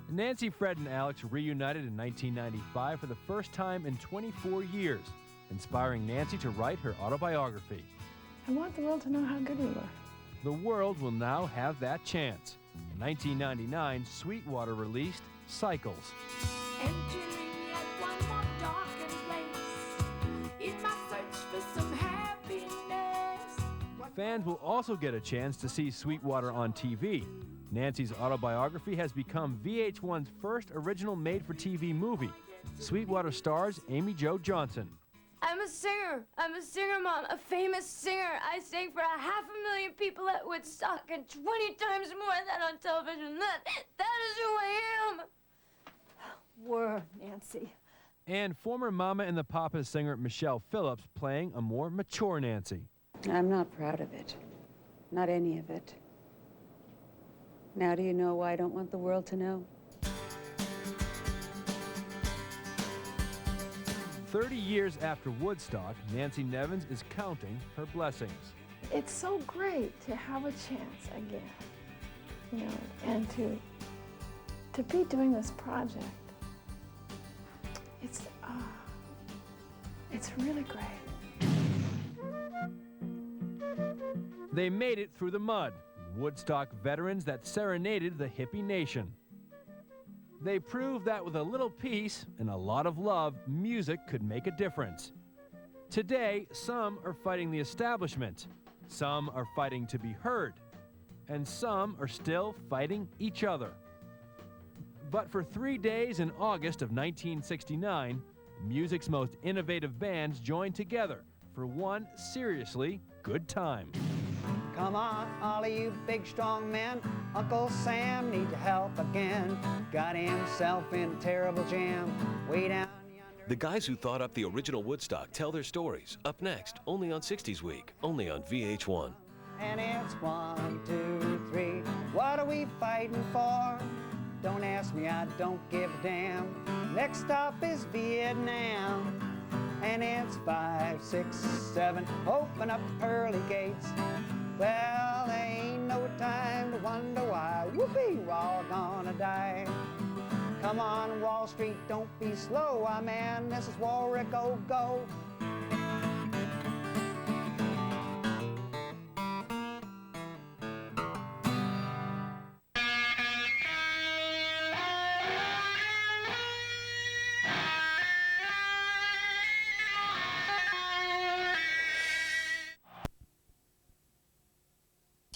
Nancy, Fred, and Alex reunited in 1995 for the first time in 24 years, inspiring Nancy to write her autobiography. I want the world to know how good we were. The world will now have that chance. In 1999, Sweetwater released Cycles. Entering yet one more darkened place in my search for some happiness. Fans will also get a chance to see Sweetwater on TV. Nancy's autobiography has become VH1's first original made-for-TV movie. Sweetwater stars Amy Jo Johnson. I'm a singer. I'm a singer, Mom. A famous singer. I sang for 500,000 people at Woodstock and 20 times more than that on television. That is who I am. Word, Nancy. And former Mama and the Papas singer Michelle Phillips playing a more mature Nancy. I'm not proud of it. Not any of it. Now do you know why I don't want the world to know? 30 years after Woodstock, Nancy Nevins is counting her blessings. It's so great to have a chance again, you know, and to be doing this project. It's really great. They made it through the mud, Woodstock veterans that serenaded the hippie nation. They proved that with a little peace and a lot of love, music could make a difference. Today, some are fighting the establishment, some are fighting to be heard, and some are still fighting each other. But for 3 days in August of 1969, music's most innovative bands joined together for one seriously good time. Come on, all of you big strong men. Uncle Sam needs your help again. Got himself in a terrible jam. Way down yonder. The guys who thought up the original Woodstock tell their stories. Up next, only on 60's Week, only on VH1. And it's 1, 2, 3. What are we fighting for? Don't ask me, I don't give a damn. Next stop is Vietnam. And it's 5, 6, 7. Open up the pearly gates. Well, ain't no time to wonder why. Whoopee, we're all gonna die. Come on, Wall Street, don't be slow. Ah, man, this is Warwick, oh, go.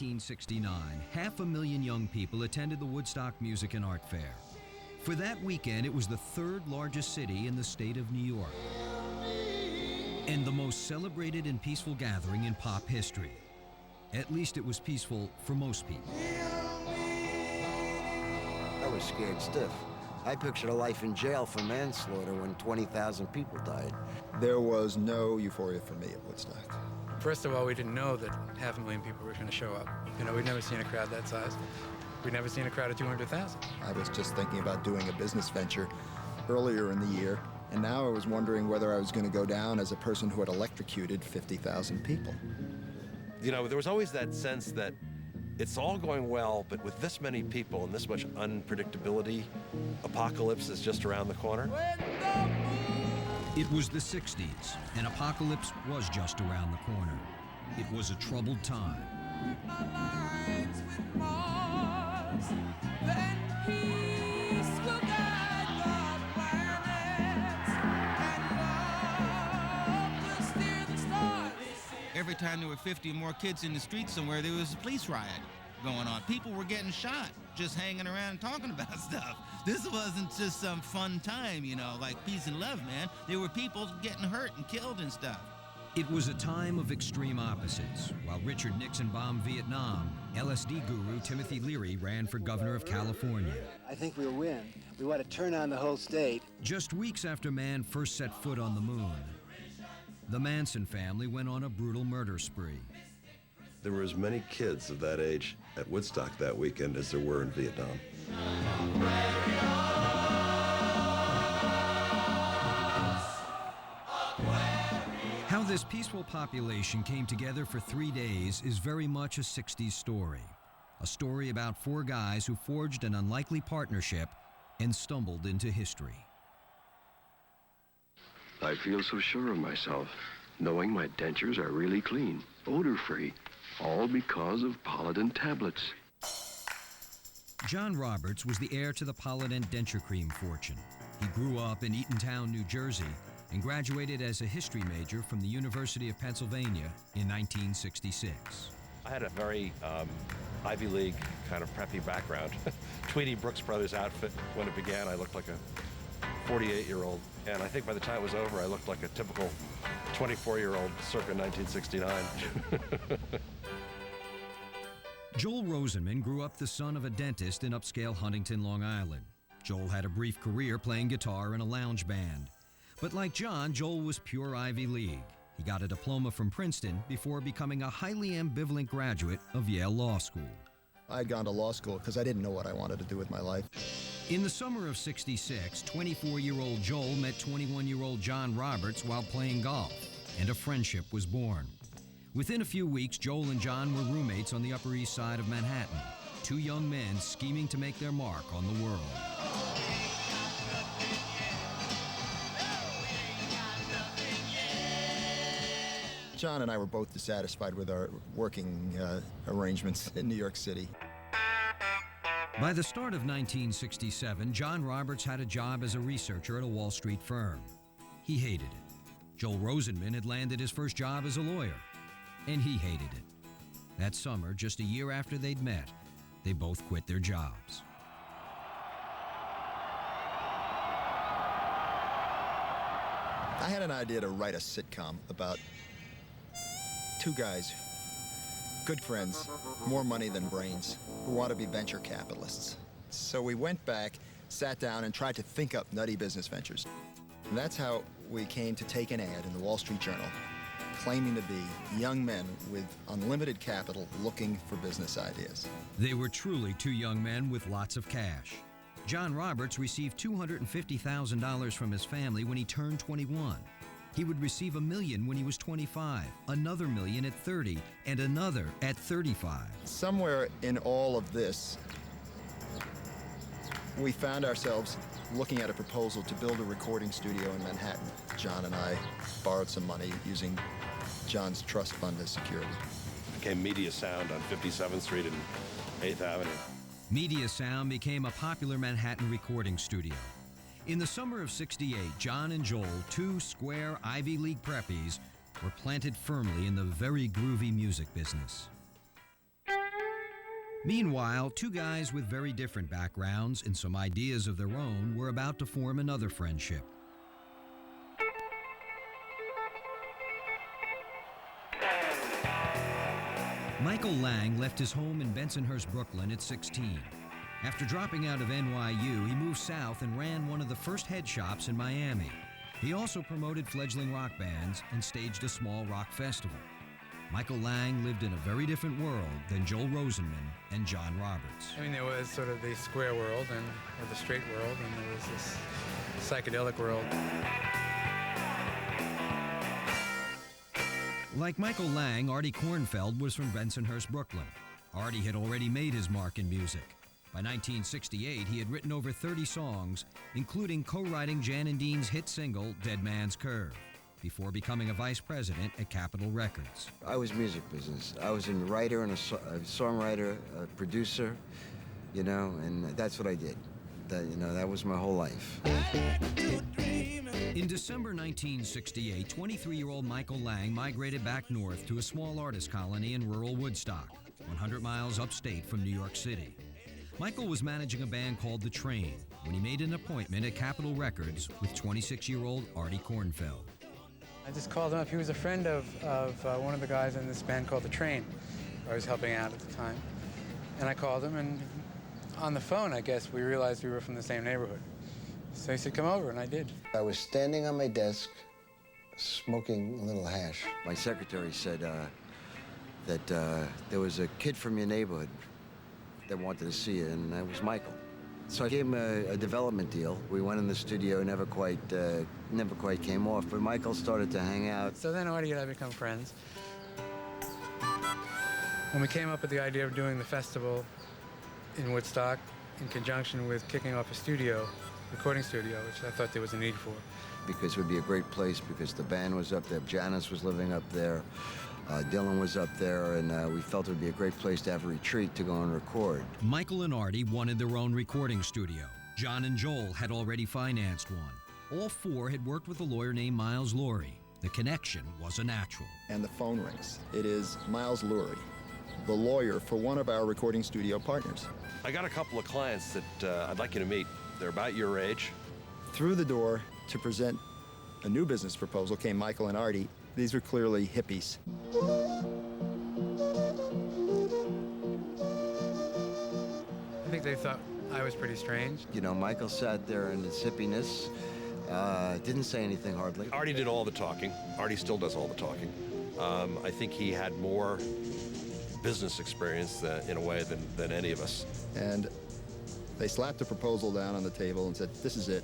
In 1969, 500,000 young people attended the Woodstock Music and Art Fair. For that weekend, it was the third largest city in the state of New York, and the most celebrated and peaceful gathering in pop history. At least it was peaceful for most people. I was scared stiff. I pictured a life in jail for manslaughter when 20,000 people died. There was no euphoria for me at Woodstock. First of all, we didn't know that 500,000 people were going to show up. You know, we'd never seen a crowd that size. We'd never seen a crowd of 200,000. I was just thinking about doing a business venture earlier in the year, and now I was wondering whether I was going to go down as a person who had electrocuted 50,000 people. You know, there was always that sense that it's all going well, but with this many people and this much unpredictability, apocalypse is just around the corner. It was the 60s, and apocalypse was just around the corner. It was a troubled time. Every time there were 50 or more kids in the street somewhere, there was a police riot going on. People were getting shot just hanging around and talking about stuff. This wasn't just some fun time, you know, like peace and love, man. There were people getting hurt and killed and stuff. It was a time of extreme opposites. While Richard Nixon bombed Vietnam, LSD guru Timothy Leary ran for governor of California. I think we'll win. We want to turn on the whole state. Just weeks after man first set foot on the moon, the Manson family went on a brutal murder spree. There were as many kids of that age at Woodstock that weekend as there were in Vietnam. How this peaceful population came together for 3 days is very much a 60s story. A story about 4 guys who forged an unlikely partnership and stumbled into history. I feel so sure of myself, knowing my dentures are really clean, odor-free, all because of Polident tablets. John Roberts was the heir to the Polident denture cream fortune. He grew up in Eatontown, New Jersey, and graduated as a history major from the University of Pennsylvania in 1966. I had a very Ivy League kind of preppy background. Tweety Brooks Brothers outfit. When it began, I looked like a 48-year-old. And I think by the time it was over, I looked like a typical 24-year-old circa 1969. Joel Rosenman grew up the son of a dentist in upscale Huntington, Long Island. Joel had a brief career playing guitar in a lounge band. But like John, Joel was pure Ivy League. He got a diploma from Princeton before becoming a highly ambivalent graduate of Yale Law School. I'd gone to law school because I didn't know what I wanted to do with my life. In the summer of '66, 24-year-old Joel met 21-year-old John Roberts while playing golf, and a friendship was born. Within a few weeks, Joel and John were roommates on the Upper East Side of Manhattan, two young men scheming to make their mark on the world. John and I were both dissatisfied with our working arrangements in New York City. By the start of 1967, John Roberts had a job as a researcher at a Wall Street firm. He hated it. Joel Rosenman had landed his first job as a lawyer, and he hated it. That summer, just a year after they'd met, they both quit their jobs. I had an idea to write a sitcom about two guys, good friends, more money than brains, who want to be venture capitalists. So we went back, sat down, and tried to think up nutty business ventures. And that's how we came to take an ad in the Wall Street Journal, claiming to be young men with unlimited capital looking for business ideas. They were truly two young men with lots of cash. John Roberts received $250,000 from his family when he turned 21. He would receive $1 million when he was 25, another $1 million at 30, and another at 35. Somewhere in all of this, we found ourselves looking at a proposal to build a recording studio in Manhattan. John and I borrowed some money using John's trust fund as security. Became Media Sound on 57th Street and 8th Avenue. Media Sound became a popular Manhattan recording studio. In the summer of '68, John and Joel, two square Ivy League preppies, were planted firmly in the very groovy music business. Meanwhile, two guys with very different backgrounds and some ideas of their own were about to form another friendship. Michael Lang left his home in Bensonhurst, Brooklyn at 16. After dropping out of NYU, he moved south and ran one of the first head shops in Miami. He also promoted fledgling rock bands and staged a small rock festival. Michael Lang lived in a very different world than Joel Rosenman and John Roberts. I mean, there was sort of the square world or the straight world, and there was this psychedelic world. Like Michael Lang, Artie Kornfeld was from Bensonhurst, Brooklyn. Artie had already made his mark in music. By 1968, he had written over 30 songs, including co-writing Jan and Dean's hit single, Dead Man's Curve, before becoming a vice president at Capitol Records. I was music business. I was a writer and a songwriter, a producer, you know, and that's what I did. That was my whole life. In December 1968, 23-year-old Michael Lang migrated back north to a small artist colony in rural Woodstock, 100 miles upstate from New York City. Michael was managing a band called The Train when he made an appointment at Capitol Records with 26-year-old Artie Kornfeld. I just called him up. He was a friend of one of the guys in this band called The Train, who I was helping out at the time. And I called him, and on the phone, I guess, we realized we were from the same neighborhood. So he said, come over, and I did. I was standing on my desk, smoking a little hash. My secretary said that there was a kid from your neighborhood that wanted to see you, and that was Michael. So I gave him a development deal. We went in the studio, never quite came off, but Michael started to hang out. So then Artie and I become friends. And we came up with the idea of doing the festival in Woodstock in conjunction with kicking off a recording studio, which I thought there was a need for. Because it would be a great place, because the band was up there, Janice was living up there, Dylan was up there, and we felt it would be a great place to have a retreat to go and record. Michael and Artie wanted their own recording studio. John and Joel had already financed one. All four had worked with a lawyer named Miles Lurie. The connection was a natural. And the phone rings. It is Miles Lurie, the lawyer for one of our recording studio partners. I got a couple of clients that I'd like you to meet. They're about your age. Through the door to present a new business proposal came Michael and Artie. These were clearly hippies. I think they thought I was pretty strange. You know, Michael sat there in his hippiness, didn't say anything hardly. Artie did all the talking. Artie still does all the talking. I think he had more business experience in a way than any of us. And they slapped a proposal down on the table and said, this is it.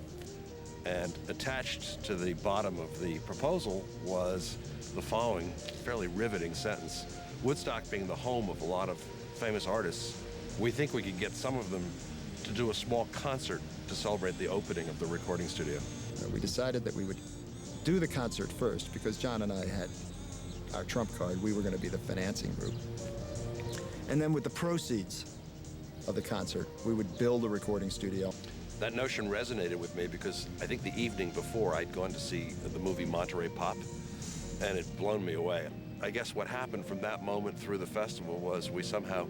And attached to the bottom of the proposal was the following fairly riveting sentence. Woodstock being the home of a lot of famous artists, we think we could get some of them to do a small concert to celebrate the opening of the recording studio. We decided that we would do the concert first because John and I had our trump card. We were going to be the financing group. And then with the proceeds of the concert, we would build a recording studio. That notion resonated with me because I think the evening before I'd gone to see the movie Monterey Pop, and it blown me away. I guess what happened from that moment through the festival was we somehow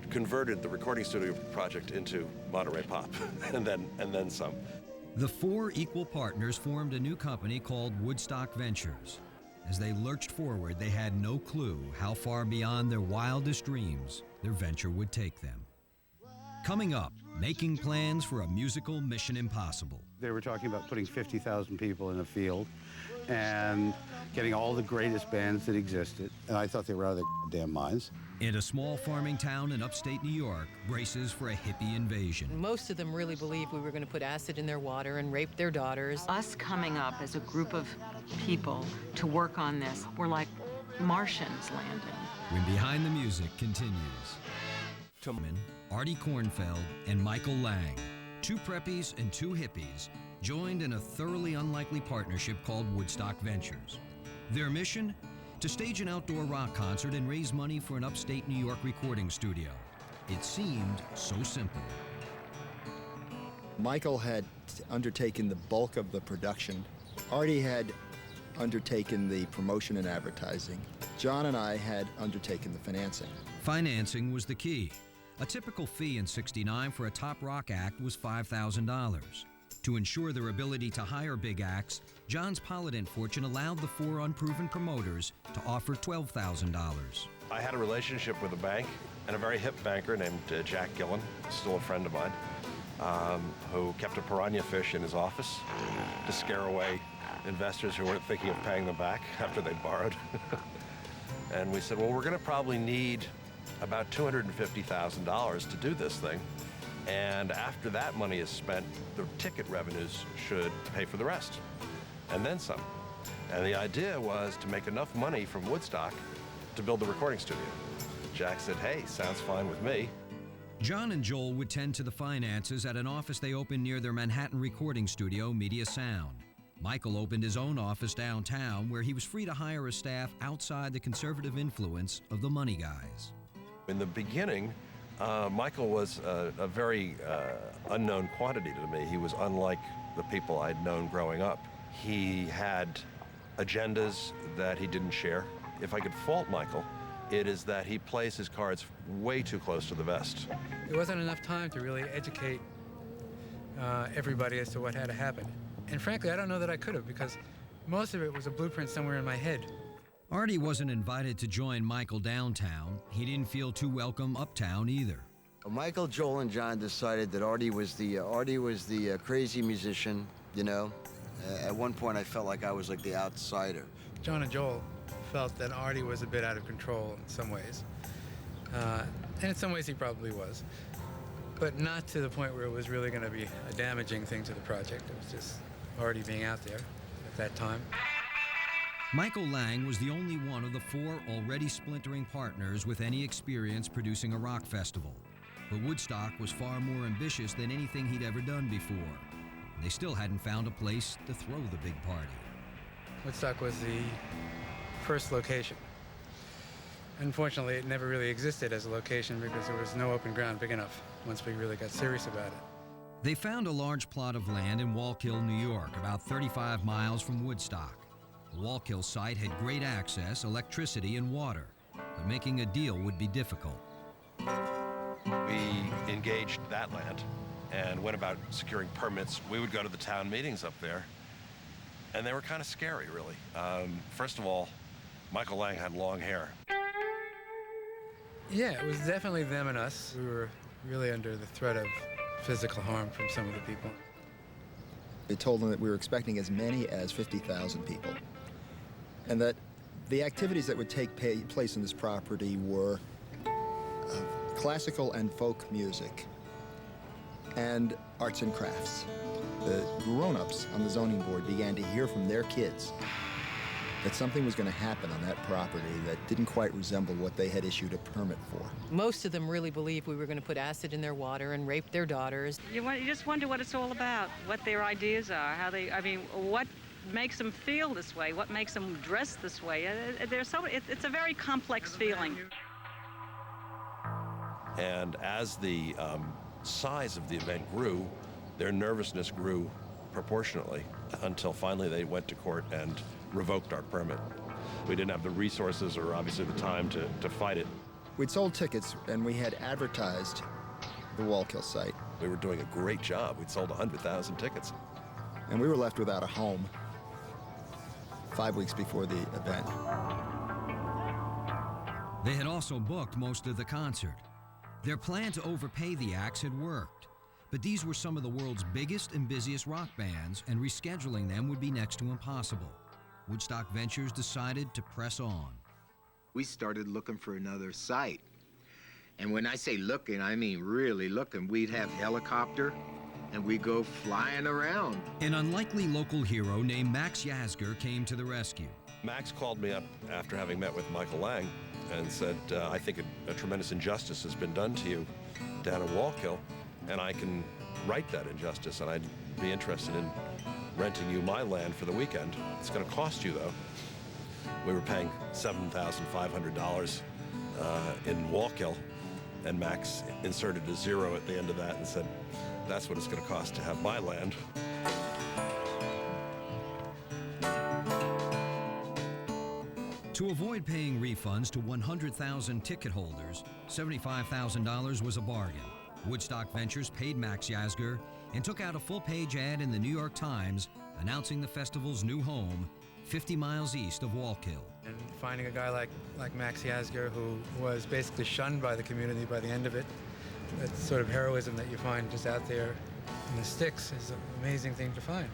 converted the recording studio project into Monterey Pop, and then some. The four equal partners formed a new company called Woodstock Ventures. As they lurched forward, they had no clue how far beyond their wildest dreams their venture would take them. Coming up, making plans for a musical Mission Impossible. They were talking about putting 50,000 people in a field and getting all the greatest bands that existed. And I thought they were out of their damn minds. In a small farming town in upstate New York, braces for a hippie invasion. Most of them really believed we were going to put acid in their water and rape their daughters. Us coming up as a group of people to work on this, we're like Martians landing. When Behind the Music continues. Artie Kornfeld and Michael Lang, two preppies and two hippies, joined in a thoroughly unlikely partnership called Woodstock Ventures. Their mission? To stage an outdoor rock concert and raise money for an upstate New York recording studio. It seemed so simple. Michael had undertaken the bulk of the production. Artie had undertaken the promotion and advertising. John and I had undertaken the financing. Financing was the key. A typical fee in '69 for a top rock act was $5,000. To ensure their ability to hire big acts, John's Polydent fortune allowed the four unproven promoters to offer $12,000. I had a relationship with a bank and a very hip banker named Jack Gillen, still a friend of mine, who kept a piranha fish in his office to scare away investors who weren't thinking of paying them back after they borrowed. And we said, well, we're going to probably need about $250,000 to do this thing. And after that money is spent, the ticket revenues should pay for the rest, and then some. And the idea was to make enough money from Woodstock to build the recording studio. Jack said, hey, sounds fine with me. John and Joel would tend to the finances at an office they opened near their Manhattan recording studio, Media Sound. Michael opened his own office downtown where he was free to hire a staff outside the conservative influence of the money guys. In the beginning, Michael was a very unknown quantity to me. He was unlike the people I'd known growing up. He had agendas that he didn't share. If I could fault Michael, it is that he plays his cards way too close to the vest. There wasn't enough time to really educate everybody as to what had to happen. And frankly, I don't know that I could have, because most of it was a blueprint somewhere in my head. Artie wasn't invited to join Michael downtown. He didn't feel too welcome uptown either. Michael, Joel, and John decided that Artie was the crazy musician, you know. At one point, I felt like I was like the outsider. John and Joel felt that Artie was a bit out of control in some ways. And in some ways, he probably was. But not to the point where it was really going to be a damaging thing to the project. It was just Artie being out there at that time. Michael Lang was the only one of the four already splintering partners with any experience producing a rock festival. But Woodstock was far more ambitious than anything he'd ever done before. They still hadn't found a place to throw the big party. Woodstock was the first location. Unfortunately, it never really existed as a location because there was no open ground big enough once we really got serious about it. They found a large plot of land in Wallkill, New York, about 35 miles from Woodstock. The Wallkill site had great access, electricity, and water, but making a deal would be difficult. We engaged that land and went about securing permits. We would go to the town meetings up there, and they were kind of scary, really. First of all, Michael Lang had long hair. Yeah, it was definitely them and us. We were really under the threat of physical harm from some of the people. They told them that we were expecting as many as 50,000 people, and that the activities that would take place in this property were classical and folk music and arts and crafts. The grown-ups on the zoning board began to hear from their kids that something was going to happen on that property that didn't quite resemble what they had issued a permit for. Most of them really believed we were going to put acid in their water and rape their daughters. You just wonder what it's all about, what their ideas are, what makes them feel this way, what makes them dress this way. It's a very complex feeling. And as the size of the event grew, their nervousness grew proportionately until finally they went to court and revoked our permit. We didn't have the resources or obviously the time to fight it. We'd sold tickets and we had advertised the Wallkill site. We were doing a great job. We'd sold 100,000 tickets. And we were left without a home 5 weeks before the event. They had also booked most of the concert. Their plan to overpay the acts had worked, but these were some of the world's biggest and busiest rock bands, and rescheduling them would be next to impossible. Woodstock Ventures decided to press on. We started looking for another site. And when I say looking, I mean really looking. We'd have helicopter, and we'd go flying around. An unlikely local hero named Max Yasgur came to the rescue. Max called me up after having met with Michael Lang and said, I think a tremendous injustice has been done to you down in Wallkill, and I can right that injustice, and I'd be interested in renting you my land for the weekend. It's going to cost you, though. We were paying $7,500 in Wallkill, and Max inserted a zero at the end of that and said, that's what it's going to cost to have my land. To avoid paying refunds to 100,000 ticket holders, $75,000 was a bargain. Woodstock Ventures paid Max Yasgur and took out a full-page ad in the New York Times announcing the festival's new home, 50 miles east of Wallkill. And finding a guy like Max Yasgur, who was basically shunned by the community by the end of it, that sort of heroism that you find just out there in the sticks is an amazing thing to find.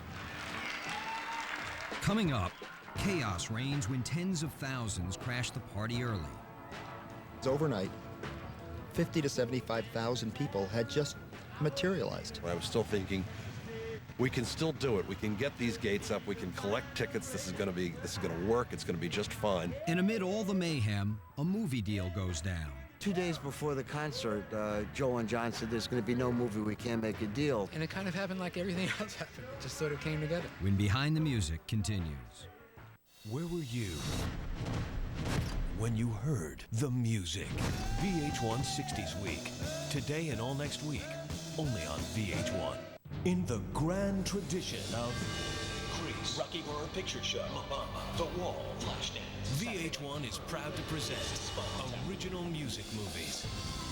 Coming up, chaos reigns when tens of thousands crash the party early. It's overnight. 50 to 75,000 people had just materialized. I was still thinking, we can still do it. We can get these gates up. We can collect tickets. This is going to work. It's going to be just fine. And amid all the mayhem, a movie deal goes down. 2 days before the concert, Joel and John said there's going to be no movie. We can't make a deal. And it kind of happened like everything else happened. It just sort of came together. When Behind the Music continues. Where were you when you heard the music? VH1 60's Week. Today and all next week, only on VH1. In the grand tradition of Grease, Rocky Horror Picture Show, Mama, The Wall, Flashdance, VH1 is proud to present original music movies.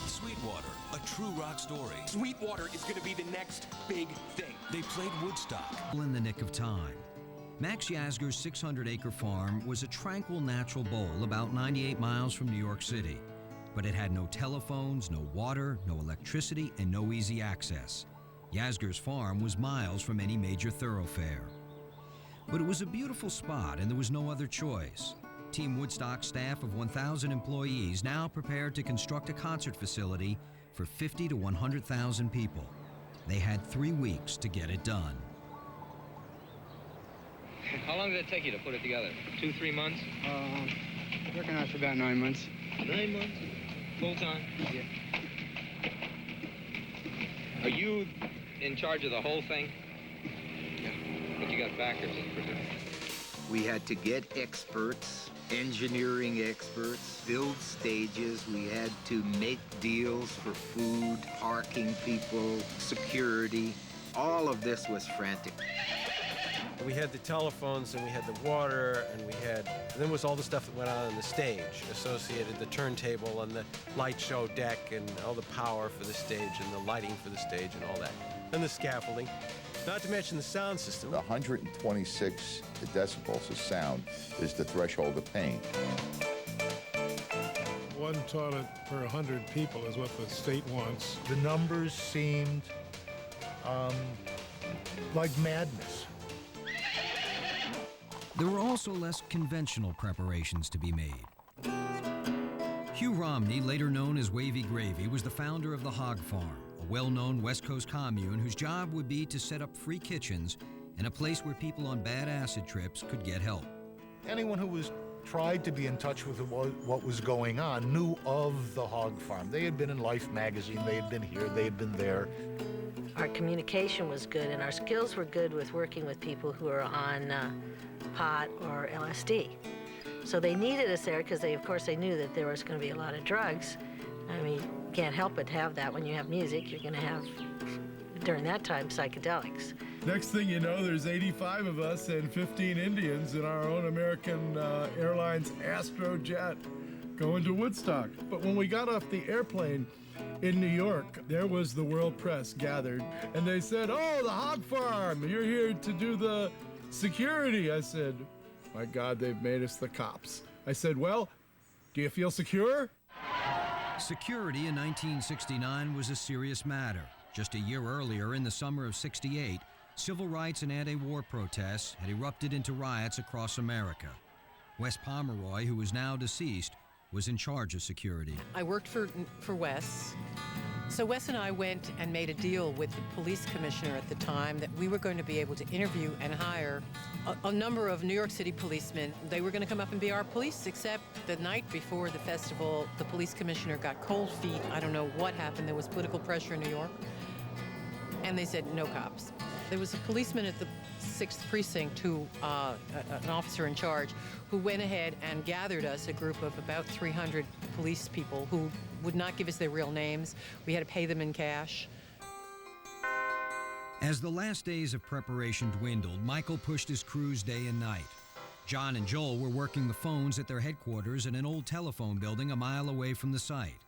Sweetwater, a true rock story. Sweetwater is going to be the next big thing. They played Woodstock. In the nick of time. Max Yasgur's 600-acre farm was a tranquil natural bowl about 98 miles from New York City. But it had no telephones, no water, no electricity, and no easy access. Yasgur's farm was miles from any major thoroughfare. But it was a beautiful spot, and there was no other choice. Team Woodstock staff of 1,000 employees now prepared to construct a concert facility for 50 to 100,000 people. They had 3 weeks to get it done. How long did it take you to put it together? 2, 3 months? Working on it for about 9 months. 9 months? Full time? Yeah. Are you in charge of the whole thing? Yeah. But you got backers, I presume. We had to get experts, engineering experts, build stages. We had to make deals for food, parking people, security. All of this was frantic. We had the telephones, and we had the water, and then was all the stuff that went on the stage, associated the turntable and the light show deck and all the power for the stage and the lighting for the stage and all that, and the scaffolding. Not to mention the sound system. 126 decibels of sound is the threshold of pain. One toilet per 100 people is what the state wants. The numbers seemed like madness. There were also less conventional preparations to be made. Hugh Romney, later known as Wavy Gravy, was the founder of the Hog Farm, a well-known West Coast commune whose job would be to set up free kitchens in a place where people on bad acid trips could get help. Anyone who was tried to be in touch with what was going on knew of the Hog Farm. They had been in Life magazine, they had been here, they had been there. Our communication was good, and our skills were good with working with people who are on pot or LSD. So they needed us there because of course they knew that there was going to be a lot of drugs. I mean, you can't help but have that when you have music. You're going to have, during that time, psychedelics. Next thing you know, there's 85 of us and 15 Indians in our own American Airlines Astrojet going to Woodstock. But when we got off the airplane in New York, there was the world press gathered, and they said, "Oh, the Hog Farm, you're here to do the security." I said, "My God, they've made us the cops." I said, "Well, do you feel secure?" Security in 1969 was a serious matter. Just a year earlier, in the summer of '68, civil rights and anti-war protests had erupted into riots across America. Wes Pomeroy, who is now deceased, was in charge of security. I worked for Wes. So Wes and I went and made a deal with the police commissioner at the time that we were going to be able to interview and hire a number of New York City policemen. They were going to come up and be our police, except the night before the festival, the police commissioner got cold feet. I don't know what happened. There was political pressure in New York. And they said, no cops. There was a policeman at the 6th Precinct, an officer in charge, who went ahead and gathered us, a group of about 300 police people who would not give us their real names. We had to pay them in cash. As the last days of preparation dwindled, Michael pushed his crews day and night. John and Joel were working the phones at their headquarters in an old telephone building a mile away from the site.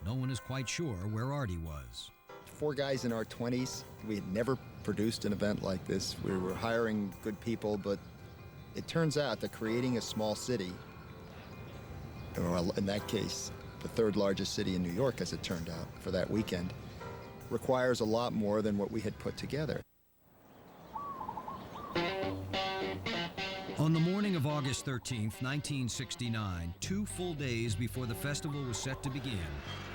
No one is quite sure where Artie was. 4 guys in our 20s. We had never produced an event like this. We were hiring good people, but it turns out that creating a small city, or in that case, the 3rd largest city in New York, as it turned out, for that weekend, requires a lot more than what we had put together. On the morning of August 13th, 1969, 2 full days before the festival was set to begin,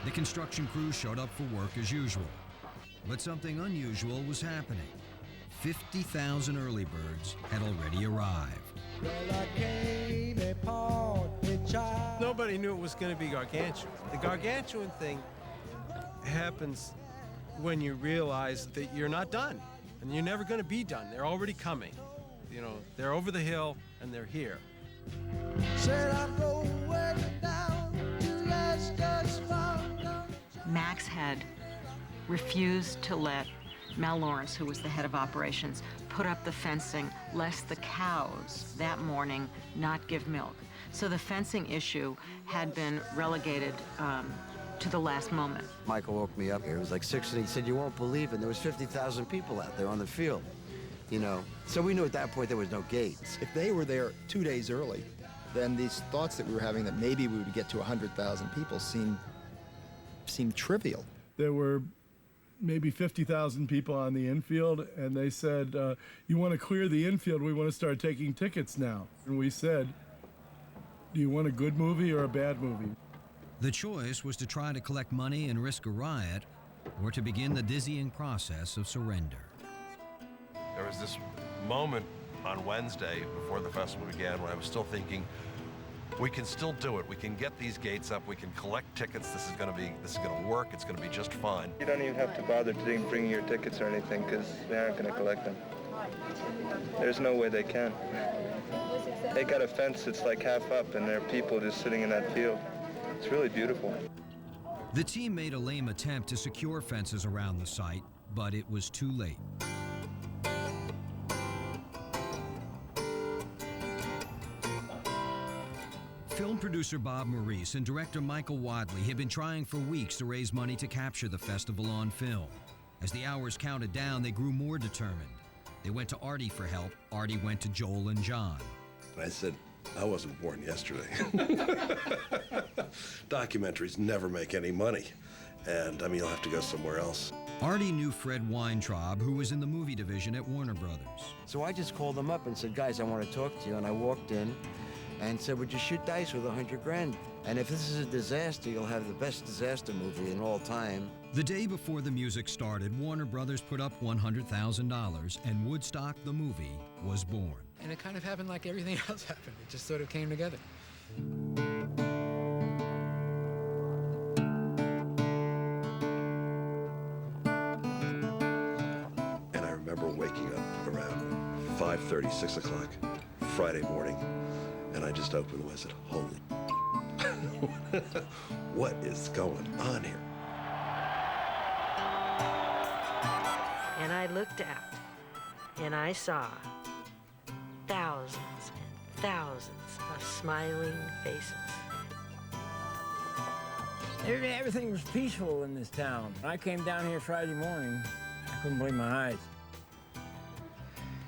the construction crew showed up for work as usual. But something unusual was happening. 50,000 early birds had already arrived. Nobody knew it was going to be gargantuan. The gargantuan thing happens when you realize that you're not done, and you're never going to be done. They're already coming. You know, they're over the hill, and they're here. Max had refused to let Mel Lawrence, who was the head of operations, put up the fencing lest the cows that morning not give milk. So the fencing issue had been relegated to the last moment. Michael woke me up. It was like 6, and he said, "You won't believe it." And there was 50,000 people out there on the field, you know. So we knew at that point there was no gates. If they were there 2 days early, then these thoughts that we were having that maybe we would get to 100,000 people seemed trivial. There were maybe 50,000 people on the infield, and they said, "You want to clear the infield, we want to start taking tickets now." And we said, "Do you want a good movie or a bad movie?" The choice was to try to collect money and risk a riot, or to begin the dizzying process of surrender. There was this moment on Wednesday before the festival began when I was still thinking, we can still do it. We can get these gates up. We can collect tickets. This is going to work. It's going to be just fine. You don't even have to bother bringing your tickets or anything because we aren't going to collect them. There's no way they can. They got a fence that's like half up, and there are people just sitting in that field. It's really beautiful. The team made a lame attempt to secure fences around the site, but it was too late. Film producer Bob Maurice and director Michael Wadley had been trying for weeks to raise money to capture the festival on film. As the hours counted down, they grew more determined. They went to Artie for help. Artie went to Joel and John. I said, I wasn't born yesterday. Documentaries never make any money. And, I mean, you'll have to go somewhere else. Artie knew Fred Weintraub, who was in the movie division at Warner Brothers. So I just called them up and said, guys, I want to talk to you. And I walked in and said, would you shoot dice with $100,000? And if this is a disaster, you'll have the best disaster movie in all time. The day before the music started, Warner Brothers put up $100,000, and Woodstock, the movie, was born. And it kind of happened like everything else happened. It just sort of came together. And I remember waking up around 5:30, 6 o'clock, Friday morning, and I just opened them. I said, holy, what is going on here? And I looked out, and I saw thousands and thousands of smiling faces. Everything was peaceful in this town. I came down here Friday morning. I couldn't believe my eyes.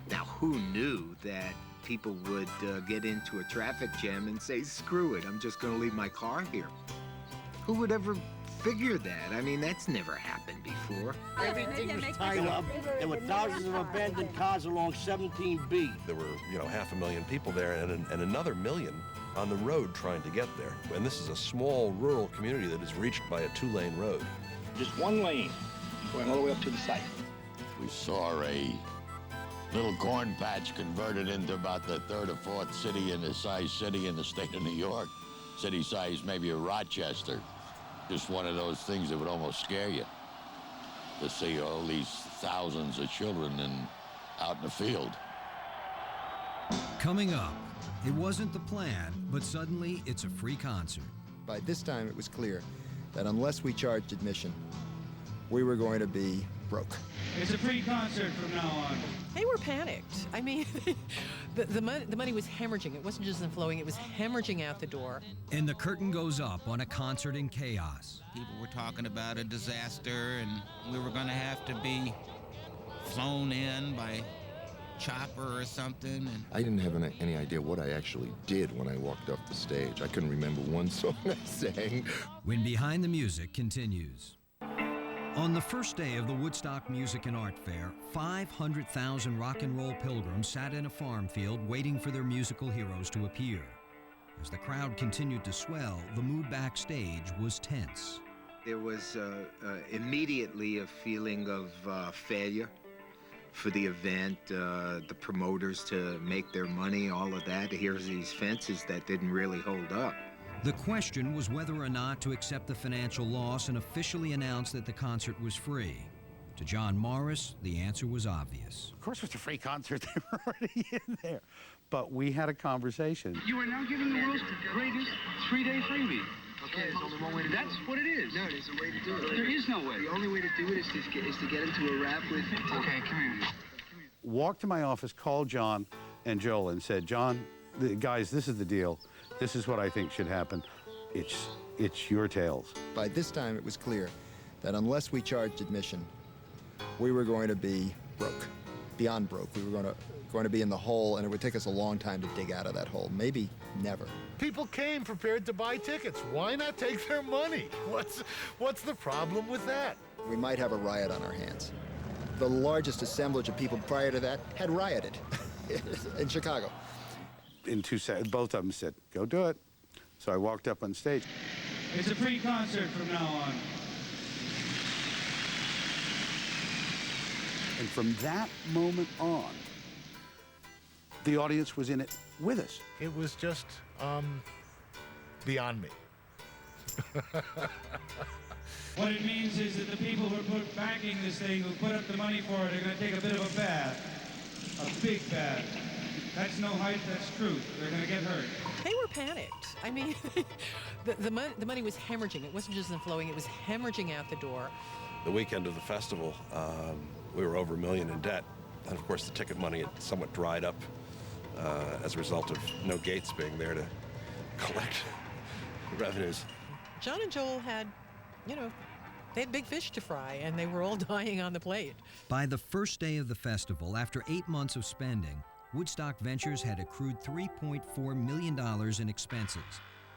Now, who knew that people would get into a traffic jam and say, screw it, I'm just going to leave my car here? Who would ever figure that? I mean, that's never happened before. Everything was tied up. There were thousands of abandoned cars along 17B. There were, 500,000 people there and another million on the road trying to get there. And this is a small rural community that is reached by a 2-lane road. Just one lane going all the way up to the site. We saw a little corn patch converted into about the third or fourth city in the city in the state of New York. City size maybe of Rochester. Just one of those things that would almost scare you, to see all these thousands of children out in the field. Coming up, it wasn't the plan, but suddenly it's a free concert. By this time, it was clear that unless we charged admission, we were going to be broke. It's a free concert from now on. They were panicked. I mean, the money was hemorrhaging. It wasn't just flowing, it was hemorrhaging out the door. And the curtain goes up on a concert in chaos. People were talking about a disaster, and we were going to have to be flown in by chopper or something. And I didn't have any idea what I actually did when I walked off the stage. I couldn't remember one song I sang. When Behind the Music continues. On the first day of the Woodstock Music and Art Fair, 500,000 rock and roll pilgrims sat in a farm field waiting for their musical heroes to appear. As the crowd continued to swell, the mood backstage was tense. There was immediately a feeling of failure for the event, the promoters to make their money, all of that. Here's these fences that didn't really hold up. The question was whether or not to accept the financial loss and officially announce that the concert was free. To John Morris, the answer was obvious. Of course it's a free concert. They were already in there. But we had a conversation. You are now giving the world's greatest 3-day freebie. Okay, there's only one way to do it. That's what it is. No, there's a way to do it. There is no way. The only way to do it is to get into a rap with... Okay, come here. Walked to my office, called John and Joel and said, John, guys, this is the deal. This is what I think should happen. It's your tales. By this time, it was clear that unless we charged admission, we were going to be broke, beyond broke. We were going to be in the hole, and it would take us a long time to dig out of that hole. Maybe never. People came prepared to buy tickets. Why not take their money? What's the problem with that? We might have a riot on our hands. The largest assemblage of people prior to that had rioted in Chicago. In 2 seconds, both of them said, go do it. So I walked up on stage. It's a free concert from now on. And from that moment on, the audience was in it with us. It was just beyond me. What it means is that the people who are backing this thing, who put up the money for it, are going to take a bit of a bath. a big bad. That's no hype, that's truth. They're gonna get hurt. They were panicked. I mean, the money was hemorrhaging. It wasn't just flowing, it was hemorrhaging out the door. The weekend of the festival, we were over $1 million in debt. And of course, the ticket money had somewhat dried up as a result of no gates being there to collect revenues. John and Joel had, you know, they had big fish to fry, and they were all dying on the plate. By the first day of the festival, after 8 months of spending, Woodstock Ventures had accrued $3.4 million in expenses.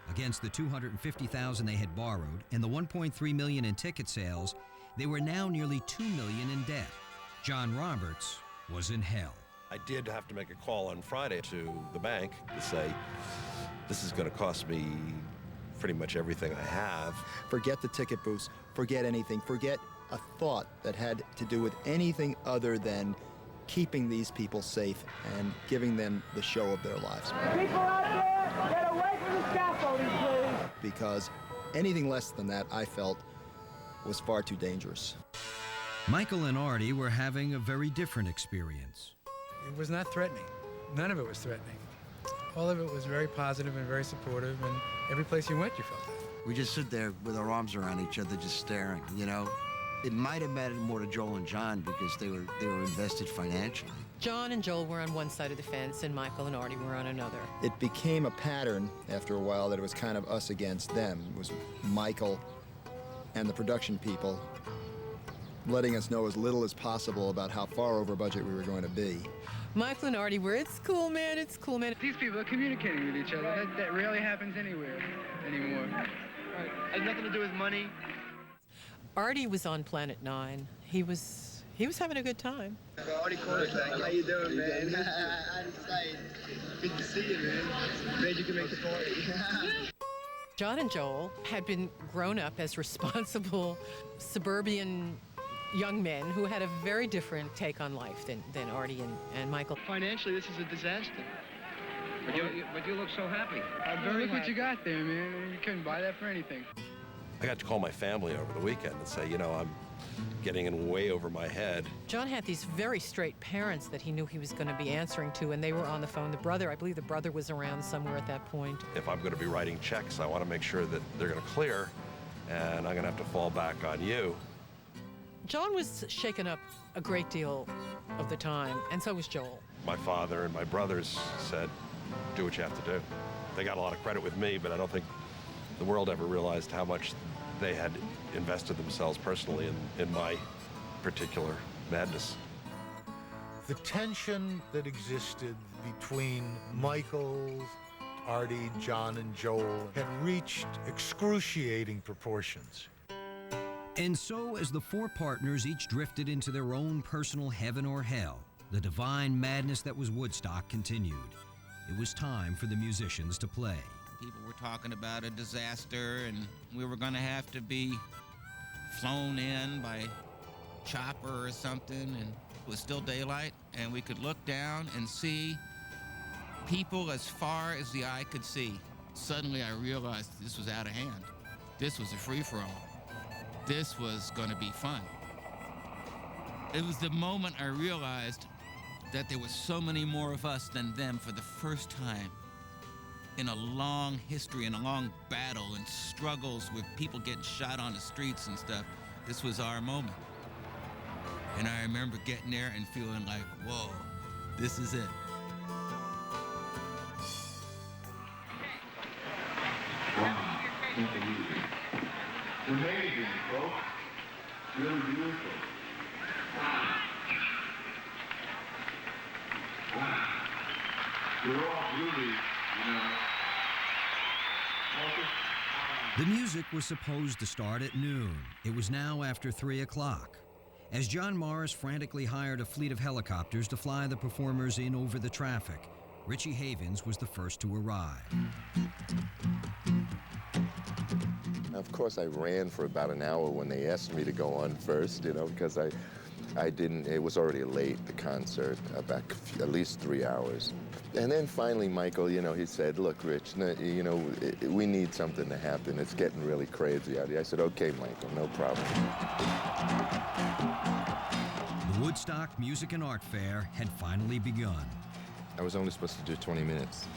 Against the $250,000 they had borrowed and the $1.3 million in ticket sales, they were now nearly $2 million in debt. John Roberts was in hell. I did have to make a call on Friday to the bank to say, this is going to cost me pretty much everything I have. Forget the ticket booths, forget anything, forget a thought that had to do with anything other than keeping these people safe and giving them the show of their lives. People out there, get away from the scaffolding, please. Because anything less than that, I felt, was far too dangerous. Michael and Artie were having a very different experience. It was not threatening. None of it was threatening. All of it was very positive and very supportive, and every place you went, you felt that. We just stood there with our arms around each other, just staring, you know? It might have mattered more to Joel and John because they were invested financially. John and Joel were on one side of the fence, and Michael and Artie were on another. It became a pattern after a while that it was kind of us against them. It was Michael and the production people letting us know as little as possible about how far over budget we were going to be. Michael and Artie were, it's cool, man, it's cool, man. These people are communicating with each other. That rarely happens anywhere anymore. Right. Has nothing to do with money. Artie was on Planet 9. He was having a good time. Artie Quarterback, how you doing, man? I'm excited. Good to see you, man. Glad you can make the party. John and Joel had been grown up as responsible suburban young men who had a very different take on life than Artie and Michael. Financially, this is a disaster. But you look so happy. Look what you got there, man. You couldn't buy that for anything. I got to call my family over the weekend and say, you know, I'm getting in way over my head. John had these very straight parents that he knew he was going to be answering to, and they were on the phone. The brother, I believe the brother was around somewhere at that point. If I'm going to be writing checks, I want to make sure that they're going to clear, and I'm going to have to fall back on you. John was shaken up a great deal of the time, and so was Joel. My father and my brothers said, do what you have to do. They got a lot of credit with me, but I don't think the world ever realized how much they had invested themselves personally in my particular madness. The tension that existed between Michael, Artie, John, and Joel had reached excruciating proportions. And so, as the four partners each drifted into their own personal heaven or hell, the divine madness that was Woodstock continued. It was time for the musicians to play. People were talking about a disaster, and we were going to have to be flown in by chopper or something, and it was still daylight, and we could look down and see people as far as the eye could see. Suddenly I realized this was out of hand. This was a free-for-all. This was going to be fun. It was the moment I realized that there was so many more of us than them for the first time in a long history, in a long battle and struggles with people getting shot on the streets and stuff. This was our moment. And I remember getting there and feeling like, whoa, this is it. Wow, can't believe it. It's amazing, folks. Really beautiful. Wow. Wow. We're all really, you know. The music was supposed to start at noon. It was now after 3 o'clock. As John Morris frantically hired a fleet of helicopters to fly the performers in over the traffic, Richie Havens was the first to arrive. Of course, I ran for about an hour when they asked me to go on first, you know, because I didn't, it was already late, the concert, about at least 3 hours. And then finally, Michael, you know, he said, look, Rich, you know, we need something to happen. It's getting really crazy out here. I said, okay, Michael, no problem. The The Woodstock Music and Art Fair had finally begun. I was only supposed to do 20 minutes.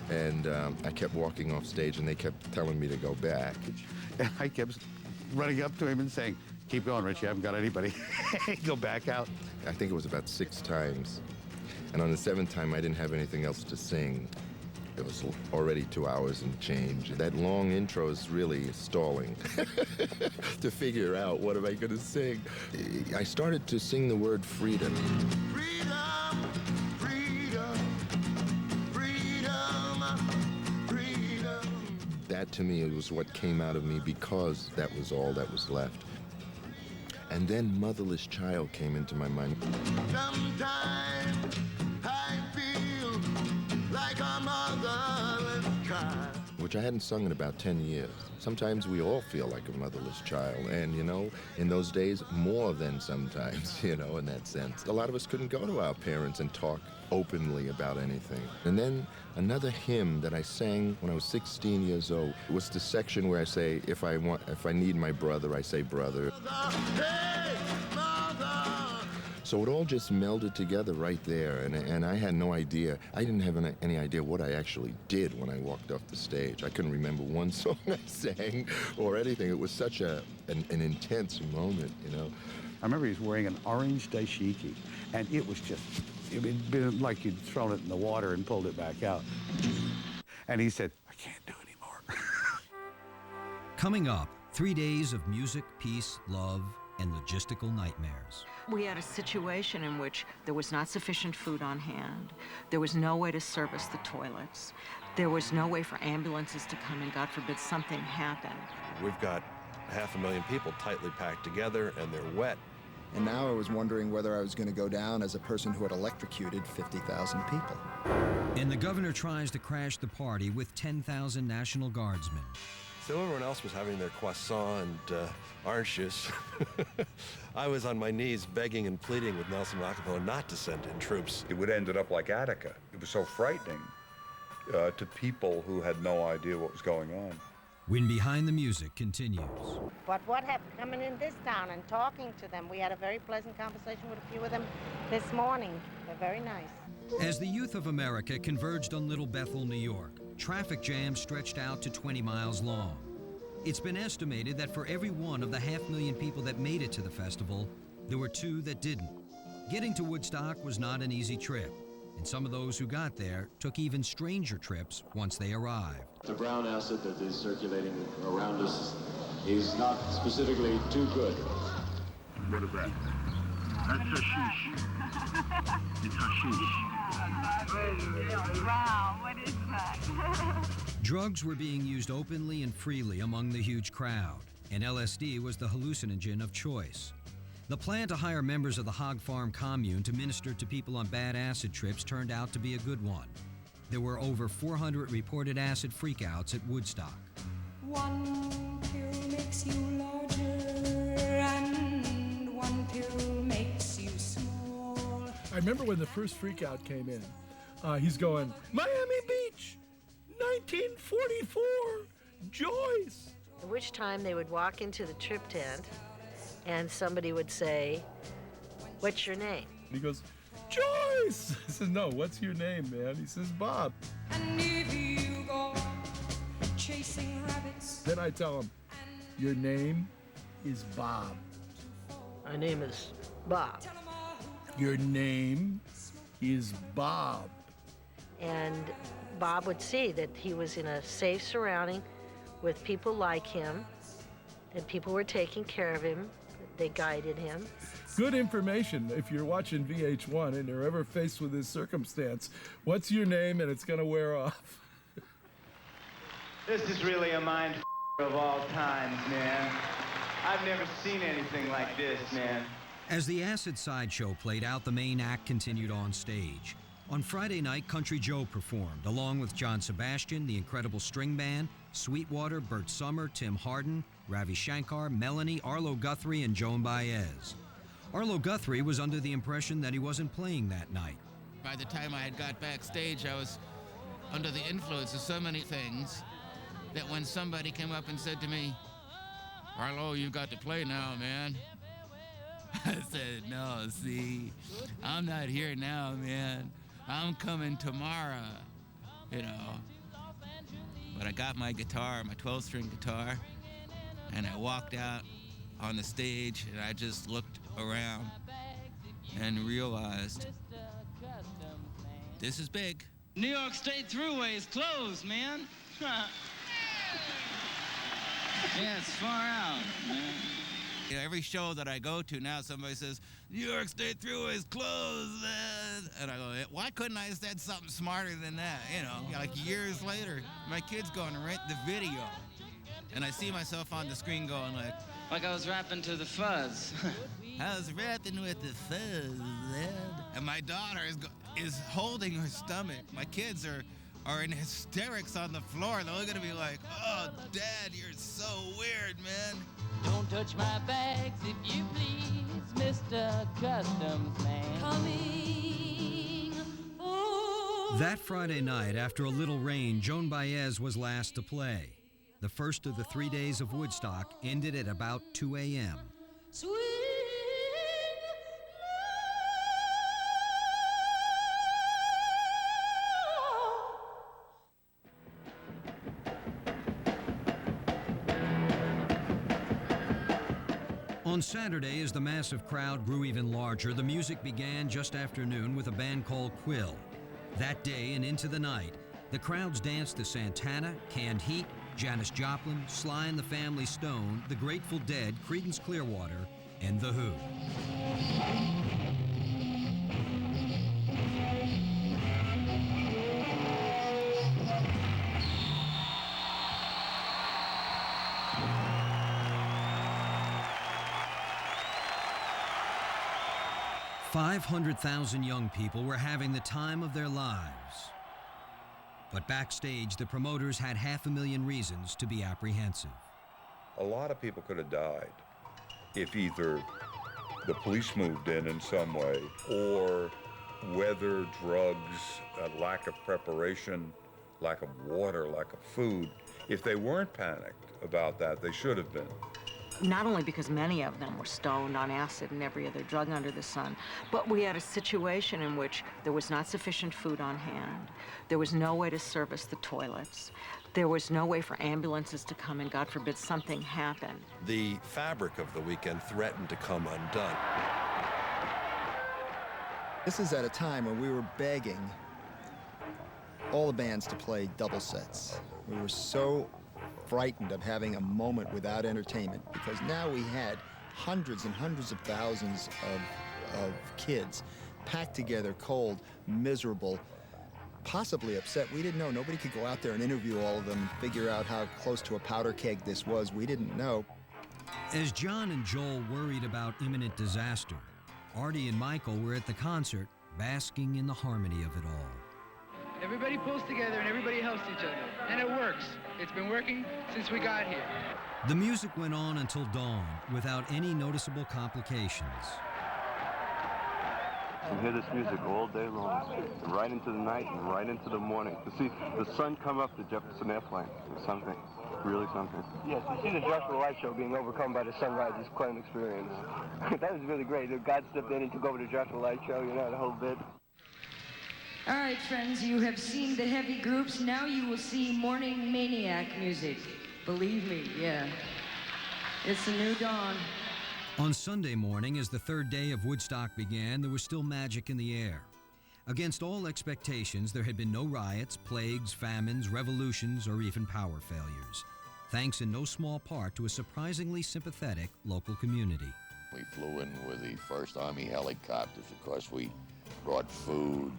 And I kept walking off stage, and they kept telling me to go back. And I kept running up to him and saying, keep going, Rich, you haven't got anybody. Go back out. I think it was about 6 times. And on the 7th time, I didn't have anything else to sing. It was already 2 hours and change. That long intro is really stalling to figure out what am I going to sing. I started to sing the word freedom. Freedom, freedom, freedom, freedom. That to me was what came out of me because that was all that was left. And then Motherless Child came into my mind. Sometimes I feel like a motherless child. Which I hadn't sung in about 10 years. Sometimes we all feel like a motherless child, and you know, in those days, more than sometimes, you know, in that sense. A lot of us couldn't go to our parents and talk openly about anything. And then another hymn that I sang when I was 16 years old was the section where I say, if I need my brother, I say brother. Hey, mother! So it all just melded together right there, and I had no idea. I didn't have any idea what I actually did when I walked off the stage. I couldn't remember one song I sang or anything. It was such an intense moment, you know. I remember he was wearing an orange dashiki, and it was just, it'd been like you'd thrown it in the water and pulled it back out. And he said, I can't do it anymore. Coming up, 3 days of music, peace, love, and logistical nightmares. We had a situation in which there was not sufficient food on hand. There was no way to service the toilets. There was no way for ambulances to come in. God forbid something happened. We've got 500,000 people tightly packed together, and they're wet. And now I was wondering whether I was going to go down as a person who had electrocuted 50,000 people. And the governor tries to crash the party with 10,000 National Guardsmen. So everyone else was having their croissant and orange juice. I was on my knees begging and pleading with Nelson Rockefeller not to send in troops. It would ended up like Attica. It was so frightening to people who had no idea what was going on. When Behind the Music continues. But what happened coming in this town and talking to them, we had a very pleasant conversation with a few of them this morning. They're very nice. As the youth of America converged on Little Bethel, New York, traffic jams stretched out to 20 miles long. It's been estimated that for every one of the 500,000 people that made it to the festival, there were 2 that didn't. Getting to Woodstock was not an easy trip, and some of those who got there took even stranger trips once they arrived. The brown acid that is circulating around us is not specifically too good. What is that? That's hashish. It's hashish. Wow, what is that? Drugs were being used openly and freely among the huge crowd, and LSD was the hallucinogen of choice. The plan to hire members of the Hog Farm commune to minister to people on bad acid trips turned out to be a good one. There were over 400 reported acid freakouts at Woodstock. One pill makes you larger, and one pill makes you small. I remember when the first freakout came in. He's going, Miami Beach, 1944, Joyce. At which time they would walk into the trip tent and somebody would say, what's your name? And he goes, Joyce! I says, no, what's your name, man? He says, Bob. And if you go chasing rabbits. Then I tell him, your name is Bob. My name is Bob. Your name is Bob. And Bob would see that he was in a safe surrounding with people like him, and people were taking care of him. They guided him. Good information if you're watching VH1 and you're ever faced with this circumstance. What's your name? And it's going to wear off. This is really a mind of all times, man. I've never seen anything like this, man. As the acid sideshow played out, the main act continued on stage. On Friday night, Country Joe performed, along with John Sebastian, the Incredible String Band, Sweetwater, Bert Summer, Tim Hardin, Ravi Shankar, Melanie, Arlo Guthrie, and Joan Baez. Arlo Guthrie was under the impression that he wasn't playing that night. By the time I had got backstage, I was under the influence of so many things that when somebody came up and said to me, Arlo, you've got to play now, man, I said, no, see, I'm not here now, man. I'm coming tomorrow, you know. But I got my guitar, my 12-string guitar, and I walked out on the stage, and I just looked around and realized this is big. New York State Thruway is closed, man. Yeah, it's far out, man. You know, every show that I go to now, somebody says, New York State Thruway is closed, man. And I go, why couldn't I have said something smarter than that? You know, like years later, my kid's going to rent the video. And I see myself on the screen going like I was rapping to the Fuzz. I was rapping with the Fuzz, man. And my daughter is holding her stomach. My kids are in hysterics on the floor. They're going to be like, oh, Dad, you're so weird, man. Don't touch my bags if you please, Mr. Customs Man. Coming. That Friday night, after a little rain, Joan Baez was last to play. The first of the 3 days of Woodstock ended at about 2 a.m. Sweet. 'On Saturday, as the massive crowd grew even larger, the music began just after noon with a band called Quill. That day and into the night, the crowds danced to Santana, Canned Heat, Janis Joplin, Sly and the Family Stone, The Grateful Dead, Creedence Clearwater, and The Who. $500,000 young people were having the time of their lives. But backstage, the promoters had 500,000 reasons to be apprehensive. A lot of people could have died if either the police moved in some way, or weather, drugs, lack of preparation, lack of water, lack of food. If they weren't panicked about that, they should have been. Not only because many of them were stoned on acid and every other drug under the sun, but we had a situation in which there was not sufficient food on hand. There was no way to service the toilets. There was no way for ambulances to come, and God forbid something happened. The fabric of the weekend threatened to come undone. This is at a time when we were begging all the bands to play double sets. We were so frightened of having a moment without entertainment, because now we had hundreds and hundreds of thousands of kids packed together, cold, miserable, possibly upset. We didn't know. Nobody could go out there and interview all of them and figure out how close to a powder keg this was. We didn't know. As John and Joel worried about imminent disaster, Artie and Michael were at the concert, basking in the harmony of it all. Everybody pulls together and everybody helps each other. And it works. It's been working since we got here. The music went on until dawn without any noticeable complications. You hear this music all day long, right into the night and right into the morning. To see the sun come up the Jefferson Airplane is something, really something. Yes, to see the Joshua Light Show being overcome by the sunrise is quite an experience. That was really great. God stepped in and took over the Joshua Light Show, you know, the whole bit. All right, friends, you have seen the heavy groups. Now you will see morning maniac music. Believe me, yeah. It's a new dawn. On Sunday morning, as the third day of Woodstock began, there was still magic in the air. Against all expectations, there had been no riots, plagues, famines, revolutions, or even power failures, thanks in no small part to a surprisingly sympathetic local community. We flew in with the 1st Army helicopters. Of course, we brought food,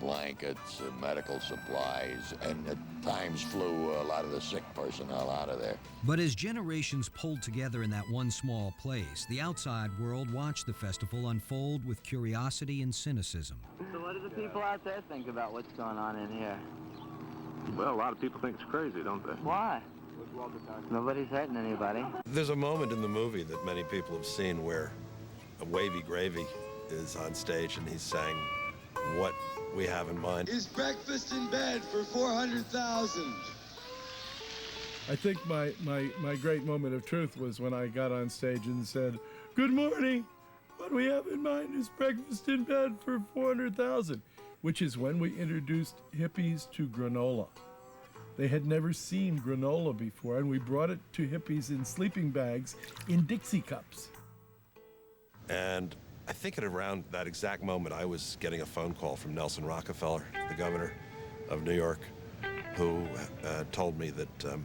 blankets, medical supplies, and at times flew a lot of the sick personnel out of there. But as generations pulled together in that one small place, the outside world watched the festival unfold with curiosity and cynicism. So what do the people out there think about what's going on in here? Well, a lot of people think it's crazy, don't they? Why? Nobody's hurting anybody. There's a moment in the movie that many people have seen where a Wavy Gravy is on stage and he's saying what we have in mind. Is breakfast in bed for 400,000? I think my great moment of truth was when I got on stage and said, "Good morning, we have in mind is breakfast in bed for 400,000, which is when we introduced hippies to granola. They had never seen granola before, and we brought it to hippies in sleeping bags in Dixie cups. And I think at around that exact moment, I was getting a phone call from Nelson Rockefeller, the governor of New York, who told me that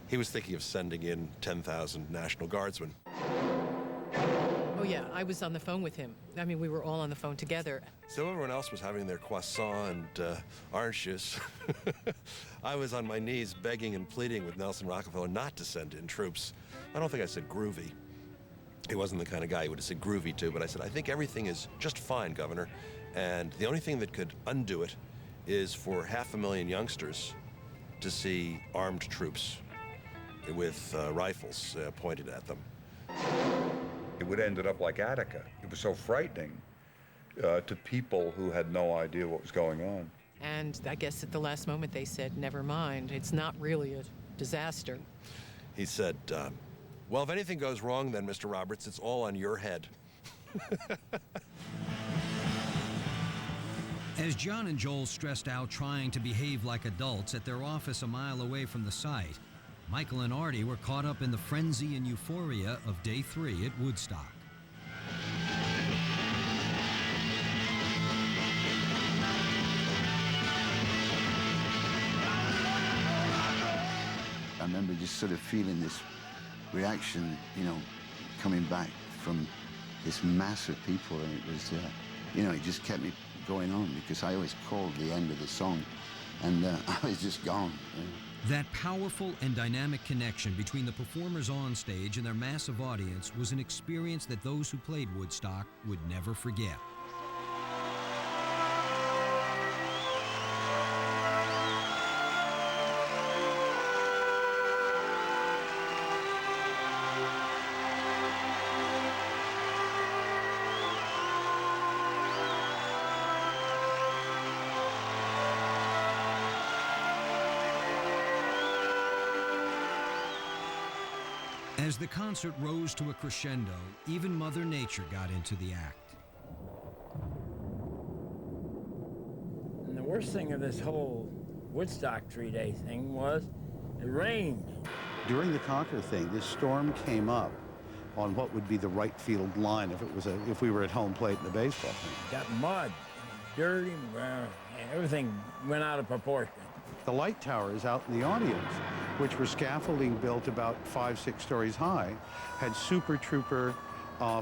he was thinking of sending in 10,000 National Guardsmen. Oh, yeah, I was on the phone with him. I mean, we were all on the phone together. So everyone else was having their croissant and orange juice. I was on my knees begging and pleading with Nelson Rockefeller not to send in troops. I don't think I said groovy. He wasn't the kind of guy who would have said groovy to, but I said, I think everything is just fine, Governor. And the only thing that could undo it is for 500,000 youngsters to see armed troops with rifles pointed at them. It would have ended up like Attica. It was so frightening to people who had no idea what was going on. And I guess at the last moment they said, never mind, it's not really a disaster. He said, well, if anything goes wrong then, Mr. Roberts, it's all on your head. As John and Joel stressed out trying to behave like adults at their office a mile away from the site, Michael and Artie were caught up in the frenzy and euphoria of Day 3 at Woodstock. I remember just sort of feeling this reaction, you know, coming back from this mass of people, and it was, you know, it just kept me going on because I always called the end of the song, and I was just gone. You know? That powerful and dynamic connection between the performers on stage and their massive audience was an experience that those who played Woodstock would never forget. As the concert rose to a crescendo, even Mother Nature got into the act. And the worst thing of this whole Woodstock 3-day thing was it rained. During the Conquer thing, this storm came up on what would be the right field line if we were at home plate in the baseball thing. Got mud, dirty, everything went out of proportion. The light towers out in the audience, which were scaffolding built about 5-6 stories high, had Super Trooper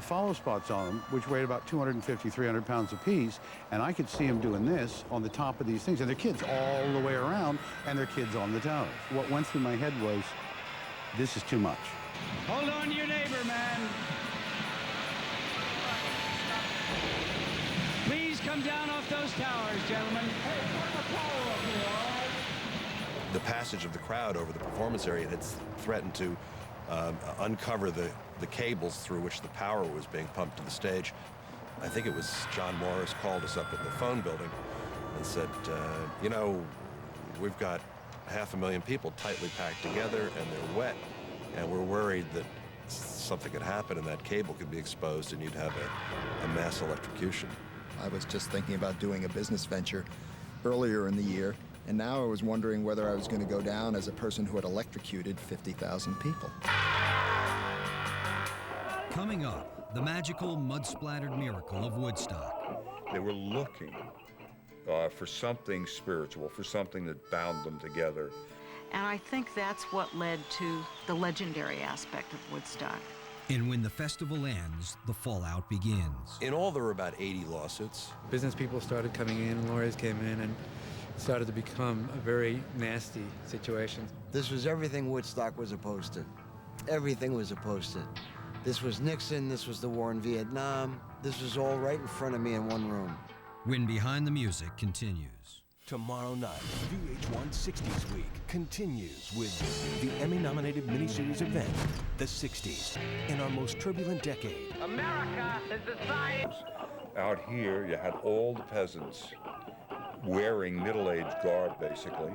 follow spots on them, which weighed about 250, 300 pounds apiece, and I could see them doing this on the top of these things, and their kids all the way around, and their kids on the towers. What went through my head was, this is too much. Hold on to your neighbor, man. Please come down off those towers, gentlemen. Hey, put the power up here, all right? The passage of the crowd over the performance area had threatened to uncover the cables through which the power was being pumped to the stage. I think it was John Morris called us up at the phone building and said, you know, we've got 500,000 people tightly packed together and they're wet, and we're worried that something could happen and that cable could be exposed and you'd have a mass electrocution. I was just thinking about doing a business venture earlier in the year, and now I was wondering whether I was going to go down as a person who had electrocuted 50,000 people. Coming up, the magical mud-splattered miracle of Woodstock. They were looking for something spiritual, for something that bound them together. And I think that's what led to the legendary aspect of Woodstock. And when the festival ends, the fallout begins. In all, there were about 80 lawsuits. Business people started coming in, lawyers came in, and it started to become a very nasty situation. This was everything Woodstock was opposed to. Everything was opposed to. This was Nixon, this was the war in Vietnam. This was all right in front of me in one room. When Behind the Music continues. Tomorrow night, VH1 60's Week continues with the Emmy-nominated miniseries event, The 60's, in our most turbulent decade. America is the science. Out here, you had all the peasants wearing middle-aged garb, basically,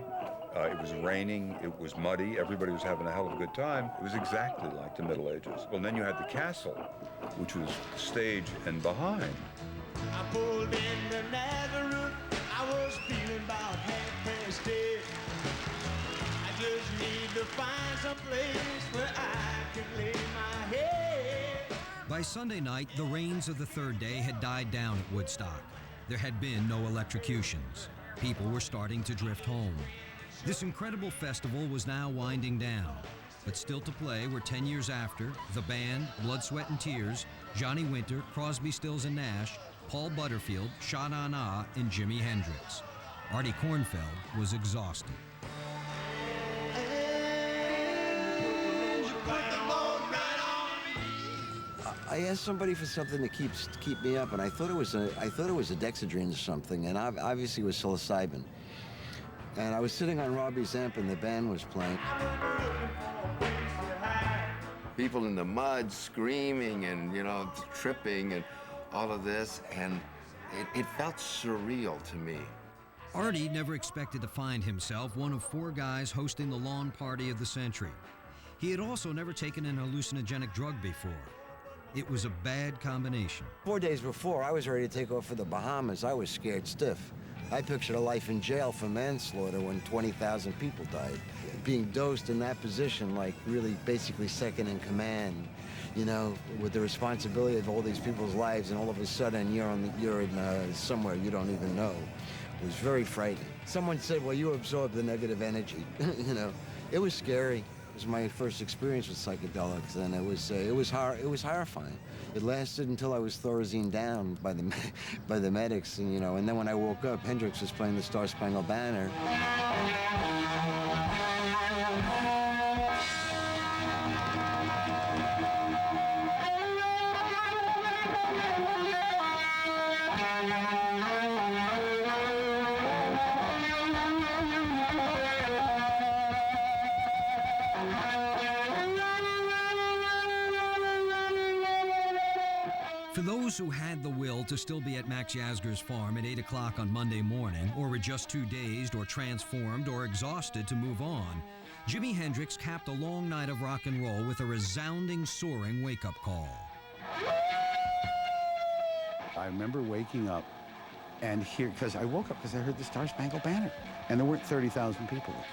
It was raining, it was muddy, everybody was having a hell of a good time. It was exactly like the Middle Ages. Well, then you had the castle, which was the stage and behind. I pulled into Nazareth. I was feeling about 8:30. I just need to find some place where I can lay my head. By Sunday night, the rains of the third day had died down at Woodstock. There had been no electrocutions. People were starting to drift home. This incredible festival was now winding down, but still to play were 10 years after the band, Blood, Sweat and Tears, Johnny Winter, Crosby, Stills and Nash, Paul Butterfield, Sha Na Na, and Jimi Hendrix. Artie Kornfeld was exhausted. I asked somebody for something to keep me up, and I thought it was a Dexedrine or something, and obviously it was psilocybin. And I was sitting on Robbie's amp, and the band was playing. People in the mud screaming and, you know, tripping and all of this, and it felt surreal to me. Artie never expected to find himself one of 4 guys hosting the lawn party of the century. He had also never taken an hallucinogenic drug before. It was a bad combination. 4 days before, I was ready to take off for the Bahamas. I was scared stiff. I pictured a life in jail for manslaughter when 20,000 people died. Being dosed in that position, like really basically second in command, you know, with the responsibility of all these people's lives, and all of a sudden you're in somewhere you don't even know. It was very frightening. Someone said, well, you absorb the negative energy. You know, it was scary. It was my first experience with psychedelics, and it was horrifying. It lasted until I was Thorazine down by the medics, and you know, and then when I woke up, Hendrix was playing the Star Spangled Banner. For those who had the will to still be at Max Yasgur's farm at 8 o'clock on Monday morning, or were just too dazed or transformed or exhausted to move on, Jimi Hendrix capped a long night of rock and roll with a resounding, soaring wake-up call. I remember waking up and because I woke up because I heard the Star Spangled Banner, and there weren't 30,000 people there.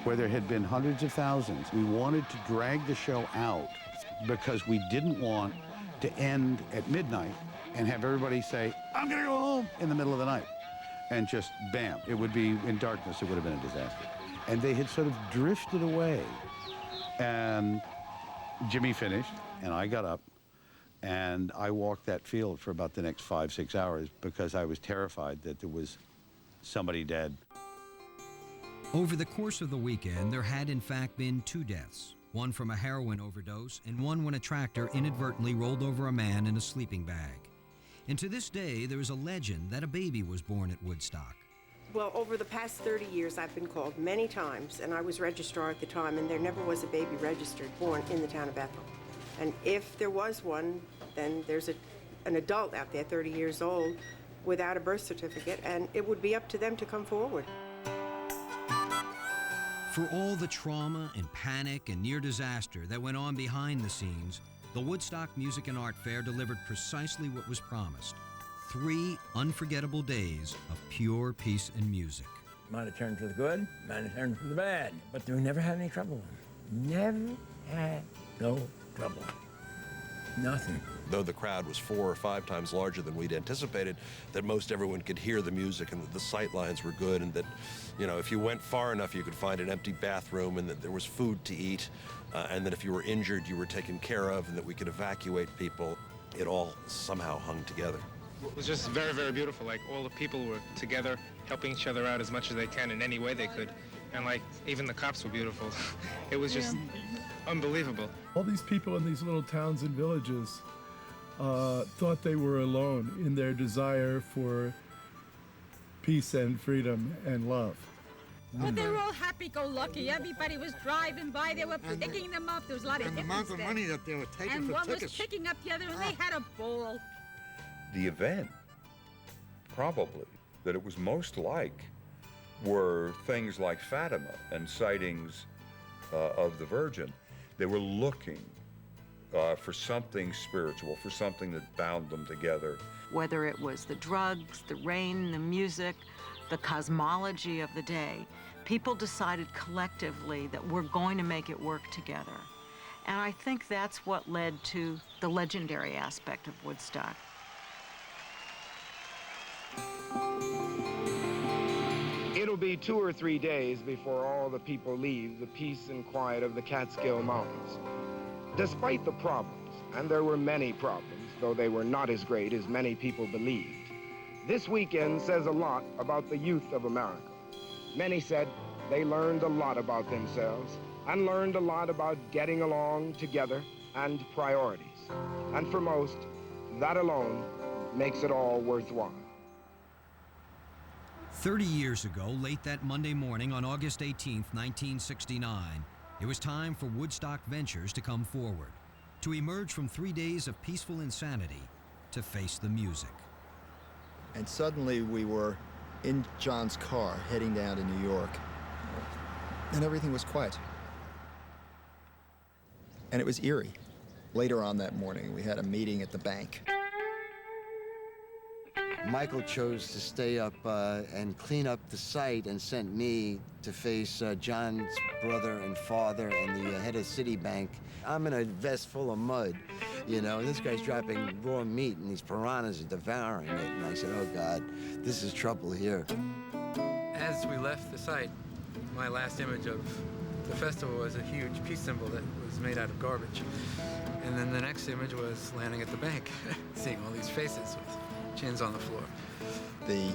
Where there had been hundreds of thousands. We wanted to drag the show out because we didn't want to end at midnight and have everybody say, I'm gonna go home in the middle of the night. And just bam, it would be in darkness, it would have been a disaster. And they had sort of drifted away. And Jimmy finished, and I got up, and I walked that field for about the next 5-6 hours because I was terrified that there was somebody dead. Over the course of the weekend, there had in fact been 2 deaths. One from a heroin overdose, and one when a tractor inadvertently rolled over a man in a sleeping bag. And to this day, there is a legend that a baby was born at Woodstock. Well, over the past 30 years, I've been called many times, and I was registrar at the time, and there never was a baby registered born in the town of Bethel. And if there was one, then there's an adult out there, 30 years old, without a birth certificate, and it would be up to them to come forward. For all the trauma and panic and near disaster that went on behind the scenes, the Woodstock Music and Art Fair delivered precisely what was promised. 3 unforgettable days of pure peace and music. Might have turned for the good, might have turned for the bad, but we never had any trouble. Never had no trouble. Nothing. Though the crowd was 4 or 5 times larger than we'd anticipated, that most everyone could hear the music and that the sight lines were good, and that, you know, if you went far enough, you could find an empty bathroom, and that there was food to eat, and that if you were injured, you were taken care of, and that we could evacuate people. It all somehow hung together. It was just very, very beautiful. Like, all the people were together, helping each other out as much as they can in any way they could. And, like, even the cops were beautiful. It was just unbelievable. All these people in these little towns and villages thought they were alone in their desire for peace and freedom and love. But they were all happy-go-lucky. Everybody was driving by. They were picking them up. There was a lot of and the amount of money that they were taking and for one tickets. was picking up the other, and they had a ball. The event, probably, that it was most like were things like Fatima and sightings of the Virgin. They were looking for something spiritual, for something that bound them together. Whether it was the drugs, the rain, the music, the cosmology of the day, people decided collectively that we're going to make it work together. And I think that's what led to the legendary aspect of Woodstock. It'll be 2 or 3 days before all the people leave the peace and quiet of the Catskill Mountains. Despite the problems, and there were many problems, though they were not as great as many people believed, this weekend says a lot about the youth of America. Many said they learned a lot about themselves and learned a lot about getting along together and priorities. And for most, that alone makes it all worthwhile. 30 years ago, late that Monday morning on August 18th, 1969, it was time for Woodstock Ventures to come forward, to emerge from 3 days of peaceful insanity to face the music. And suddenly we were in John's car heading down to New York, and everything was quiet. And it was eerie. Later on that morning, we had a meeting at the bank. Michael chose to stay up and clean up the site and sent me to face John's brother and father and the head of Citibank. I'm in a vest full of mud, you know, and this guy's dropping raw meat and these piranhas are devouring it. And I said, oh God, this is trouble here. As we left the site, my last image of the festival was a huge peace symbol that was made out of garbage. And then the next image was landing at the bank, seeing all these faces with chins on the floor. The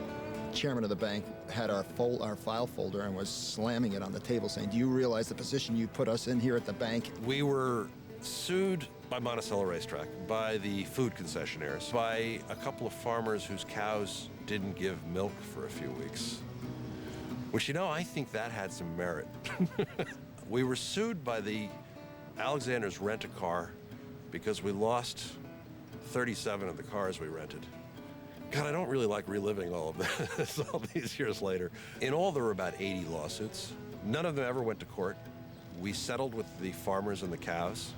chairman of the bank had our file folder and was slamming it on the table saying, do you realize the position you put us in here at the bank? We were sued by Monticello Racetrack, by the food concessionaires, by a couple of farmers whose cows didn't give milk for a few weeks. Which, you know, I think that had some merit. We were sued by the Alexander's Rent-A-Car because we lost 37 of the cars we rented. God, I don't really like reliving all of this all these years later. In all, there were about 80 lawsuits. None of them ever went to court. We settled with the farmers and the cows,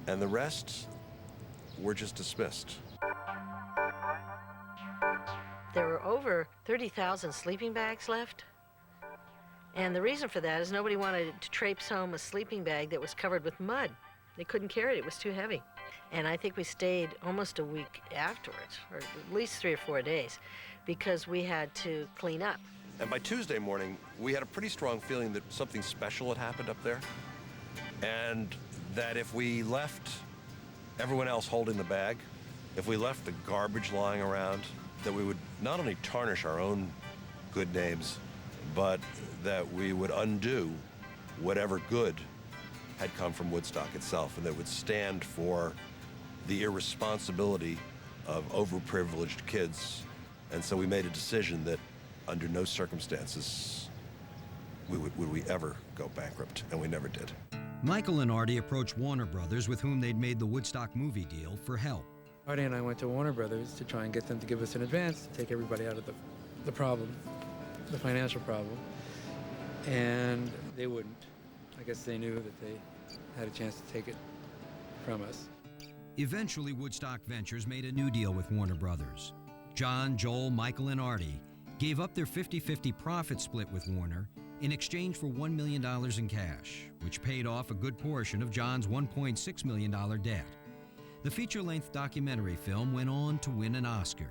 and the rest were just dismissed. There were over 30,000 sleeping bags left. And the reason for that is nobody wanted to traipse home a sleeping bag that was covered with mud. They couldn't carry it, it was too heavy. And I think we stayed almost a week afterwards, or at least 3 or 4 days, because we had to clean up. And by Tuesday morning, we had a pretty strong feeling that something special had happened up there. And that if we left everyone else holding the bag, if we left the garbage lying around, that we would not only tarnish our own good names, but that we would undo whatever good had come from Woodstock itself, and that would stand for the irresponsibility of overprivileged kids. And so we made a decision that under no circumstances would we ever go bankrupt, and we never did. Michael and Artie approached Warner Brothers, with whom they'd made the Woodstock movie deal, for help. Artie and I went to Warner Brothers to try and get them to give us an advance to take everybody out of the problem, the financial problem, and they wouldn't. I guess they knew that they had a chance to take it from us. Eventually, Woodstock Ventures made a new deal with Warner Brothers. John, Joel, Michael, and Artie gave up their 50-50 profit split with Warner in exchange for $1 million in cash, which paid off a good portion of John's $1.6 million debt. The feature-length documentary film went on to win an Oscar.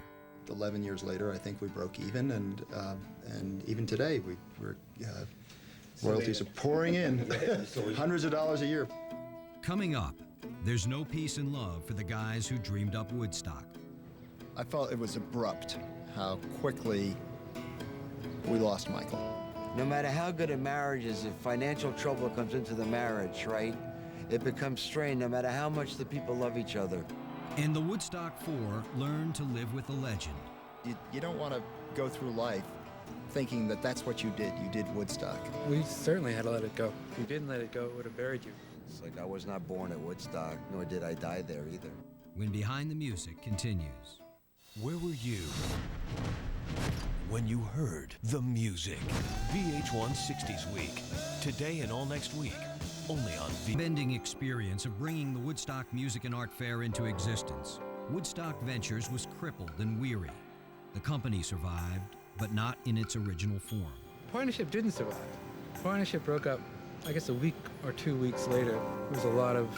11 years later, I think we broke even, and even today, royalties are pouring in, hundreds of dollars a year. Coming up, there's no peace and love for the guys who dreamed up Woodstock. I felt it was abrupt how quickly we lost Michael. No matter how good a marriage is, if financial trouble comes into the marriage, right, it becomes strained no matter how much the people love each other. And the Woodstock Four learned to live with the legend. You don't want to go through life thinking that that's what you did. You did Woodstock. We certainly had to let it go. If you didn't let it go, it would have buried you. It's like I was not born at Woodstock, nor did I die there either. When Behind the Music continues. Where were you when you heard the music. VH1 60s Week. Today and all next week. Only on Bending experience of bringing the Woodstock Music and Art Fair into existence. Woodstock Ventures was crippled and weary. The company survived, but not in its original form. Partnership didn't survive. Partnership broke up, I guess, a week or 2 weeks later. There was a lot of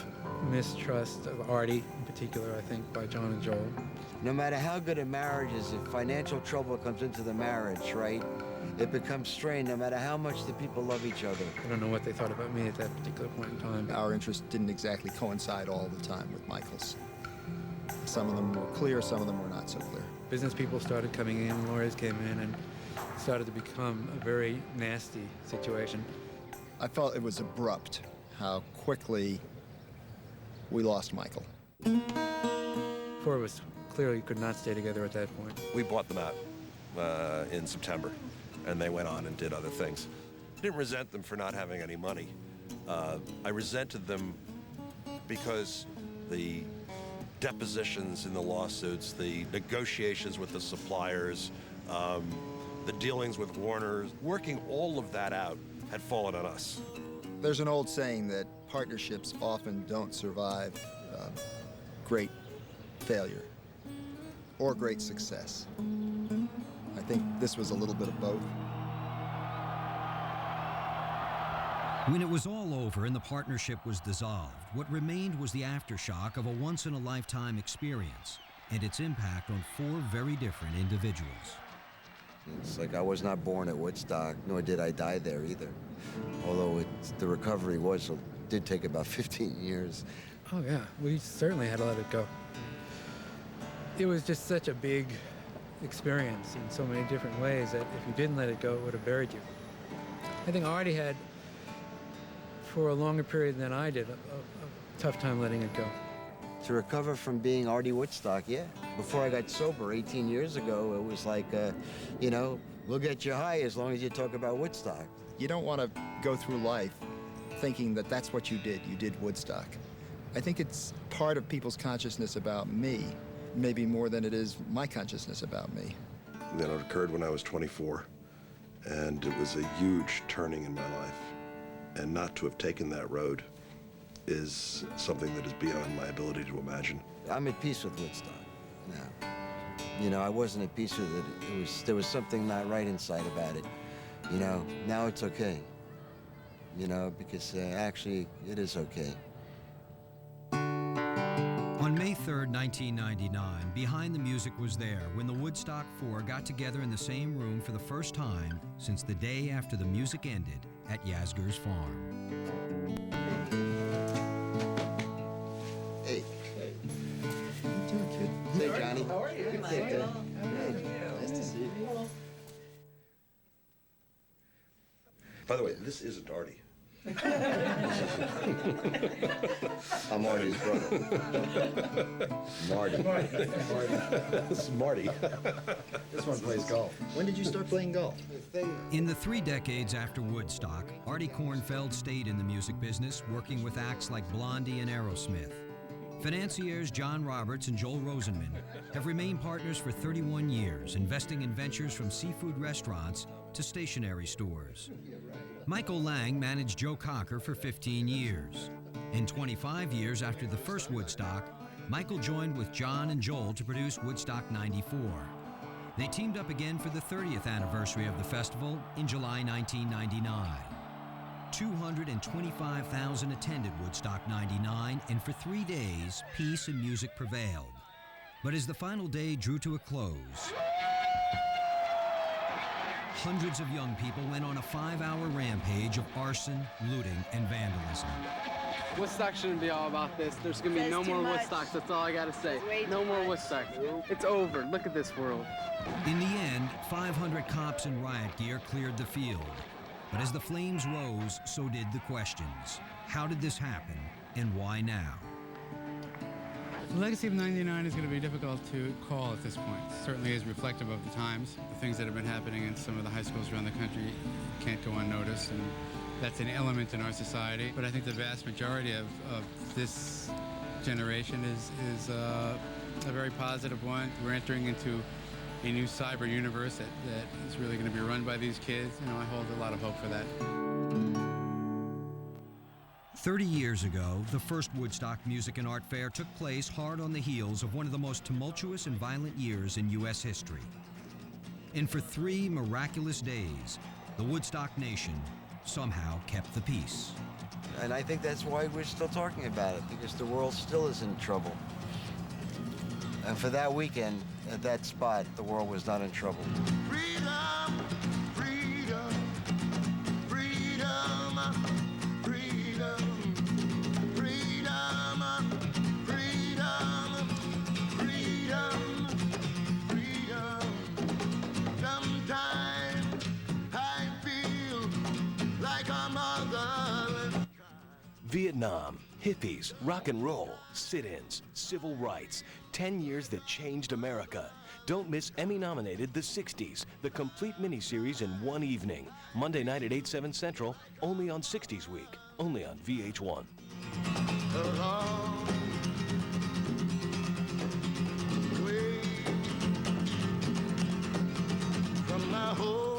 mistrust of Artie, in particular, I think, by John and Joel. No matter how good a marriage is, if financial trouble comes into the marriage, right, it becomes strained no matter how much the people love each other. I don't know what they thought about me at that particular point in time. Our interests didn't exactly coincide all the time with Michael's. Some of them were clear, some of them were not so clear. Business people started coming in, lawyers came in, and it started to become a very nasty situation. I felt it was abrupt how quickly we lost Michael. Four of us clearly could not stay together at that point. We bought them out in September, and they went on and did other things. I didn't resent them for not having any money. I resented them because the depositions in the lawsuits, the negotiations with the suppliers, the dealings with Warner, working all of that out had fallen on us. There's an old saying that partnerships often don't survive great failure or great success. I think this was a little bit of both. When it was all over and the partnership was dissolved, what remained was the aftershock of a once-in-a-lifetime experience and its impact on four very different individuals. It's like I was not born at Woodstock, nor did I die there either. Although the recovery did take about 15 years. Oh yeah, we certainly had to let it go. It was just such a big experience in so many different ways that if you didn't let it go, it would have buried you. I think Artie had, for a longer period than I did, a tough time letting it go. To recover from being Artie Woodstock, yeah. Before I got sober 18 years ago, it was like, you know, we'll get you high as long as you talk about Woodstock. You don't want to go through life thinking that that's what you did Woodstock. I think it's part of people's consciousness about me, maybe more than it is my consciousness about me. Then it occurred when I was 24, and it was a huge turning in my life. And not to have taken that road is something that is beyond my ability to imagine. I'm at peace with Woodstock now. You know, I wasn't at peace with it. There was something not right inside about it. You know, now it's okay. You know, because actually it is okay. On May 3rd, 1999, Behind the Music was there when the Woodstock Four got together in the same room for the first time since the day after the music ended at Yasgur's farm. Hey. How you doing, kid? Hey, Johnny. How are you? Good day, Dad. Nice to see you. By the way, this isn't Artie. I'm Artie's brother. Marty. This is Marty. This one plays golf. When did you start playing golf? In the 3 decades after Woodstock, Artie Kornfeld stayed in the music business, working with acts like Blondie and Aerosmith. Financiers John Roberts and Joel Rosenman have remained partners for 31 years, investing in ventures from seafood restaurants to stationery stores. Michael Lang managed Joe Cocker for 15 years. And 25 years after the first Woodstock, Michael joined with John and Joel to produce Woodstock '94. They teamed up again for the 30th anniversary of the festival in July 1999. 225,000 attended Woodstock '99, and for 3 days, peace and music prevailed. But as the final day drew to a close, hundreds of young people went on a 5-hour rampage of arson, looting, and vandalism. Woodstock shouldn't be all about this. There's gonna be no more Woodstocks, that's all I gotta say. No more Woodstocks. It's over. Look at this world. In the end, 500 cops in riot gear cleared the field. But as the flames rose, so did the questions. How did this happen, and why now? The legacy of '99 is going to be difficult to call at this point. It certainly is reflective of the times. The things that have been happening in some of the high schools around the country can't go unnoticed, and that's an element in our society. But I think the vast majority of this generation is a very positive one. We're entering into a new cyber universe that is really going to be run by these kids. You know, I hold a lot of hope for that. 30 years ago, the first Woodstock Music and Art Fair took place hard on the heels of one of the most tumultuous and violent years in U.S. history. And for 3 miraculous days, the Woodstock Nation somehow kept the peace. And I think that's why we're still talking about it, because the world still is in trouble. And for that weekend, at that spot, the world was not in trouble. Freedom, freedom, freedom, freedom, freedom, freedom, freedom, freedom. Sometimes I feel like a mother. Vietnam, hippies, rock and roll, sit-ins, civil rights, 10 years that changed America. Don't miss Emmy-nominated The 60's, the complete miniseries in one evening. Monday night at 8, 7 Central, only on 60's Week, only on VH1. From my home,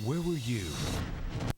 Where were you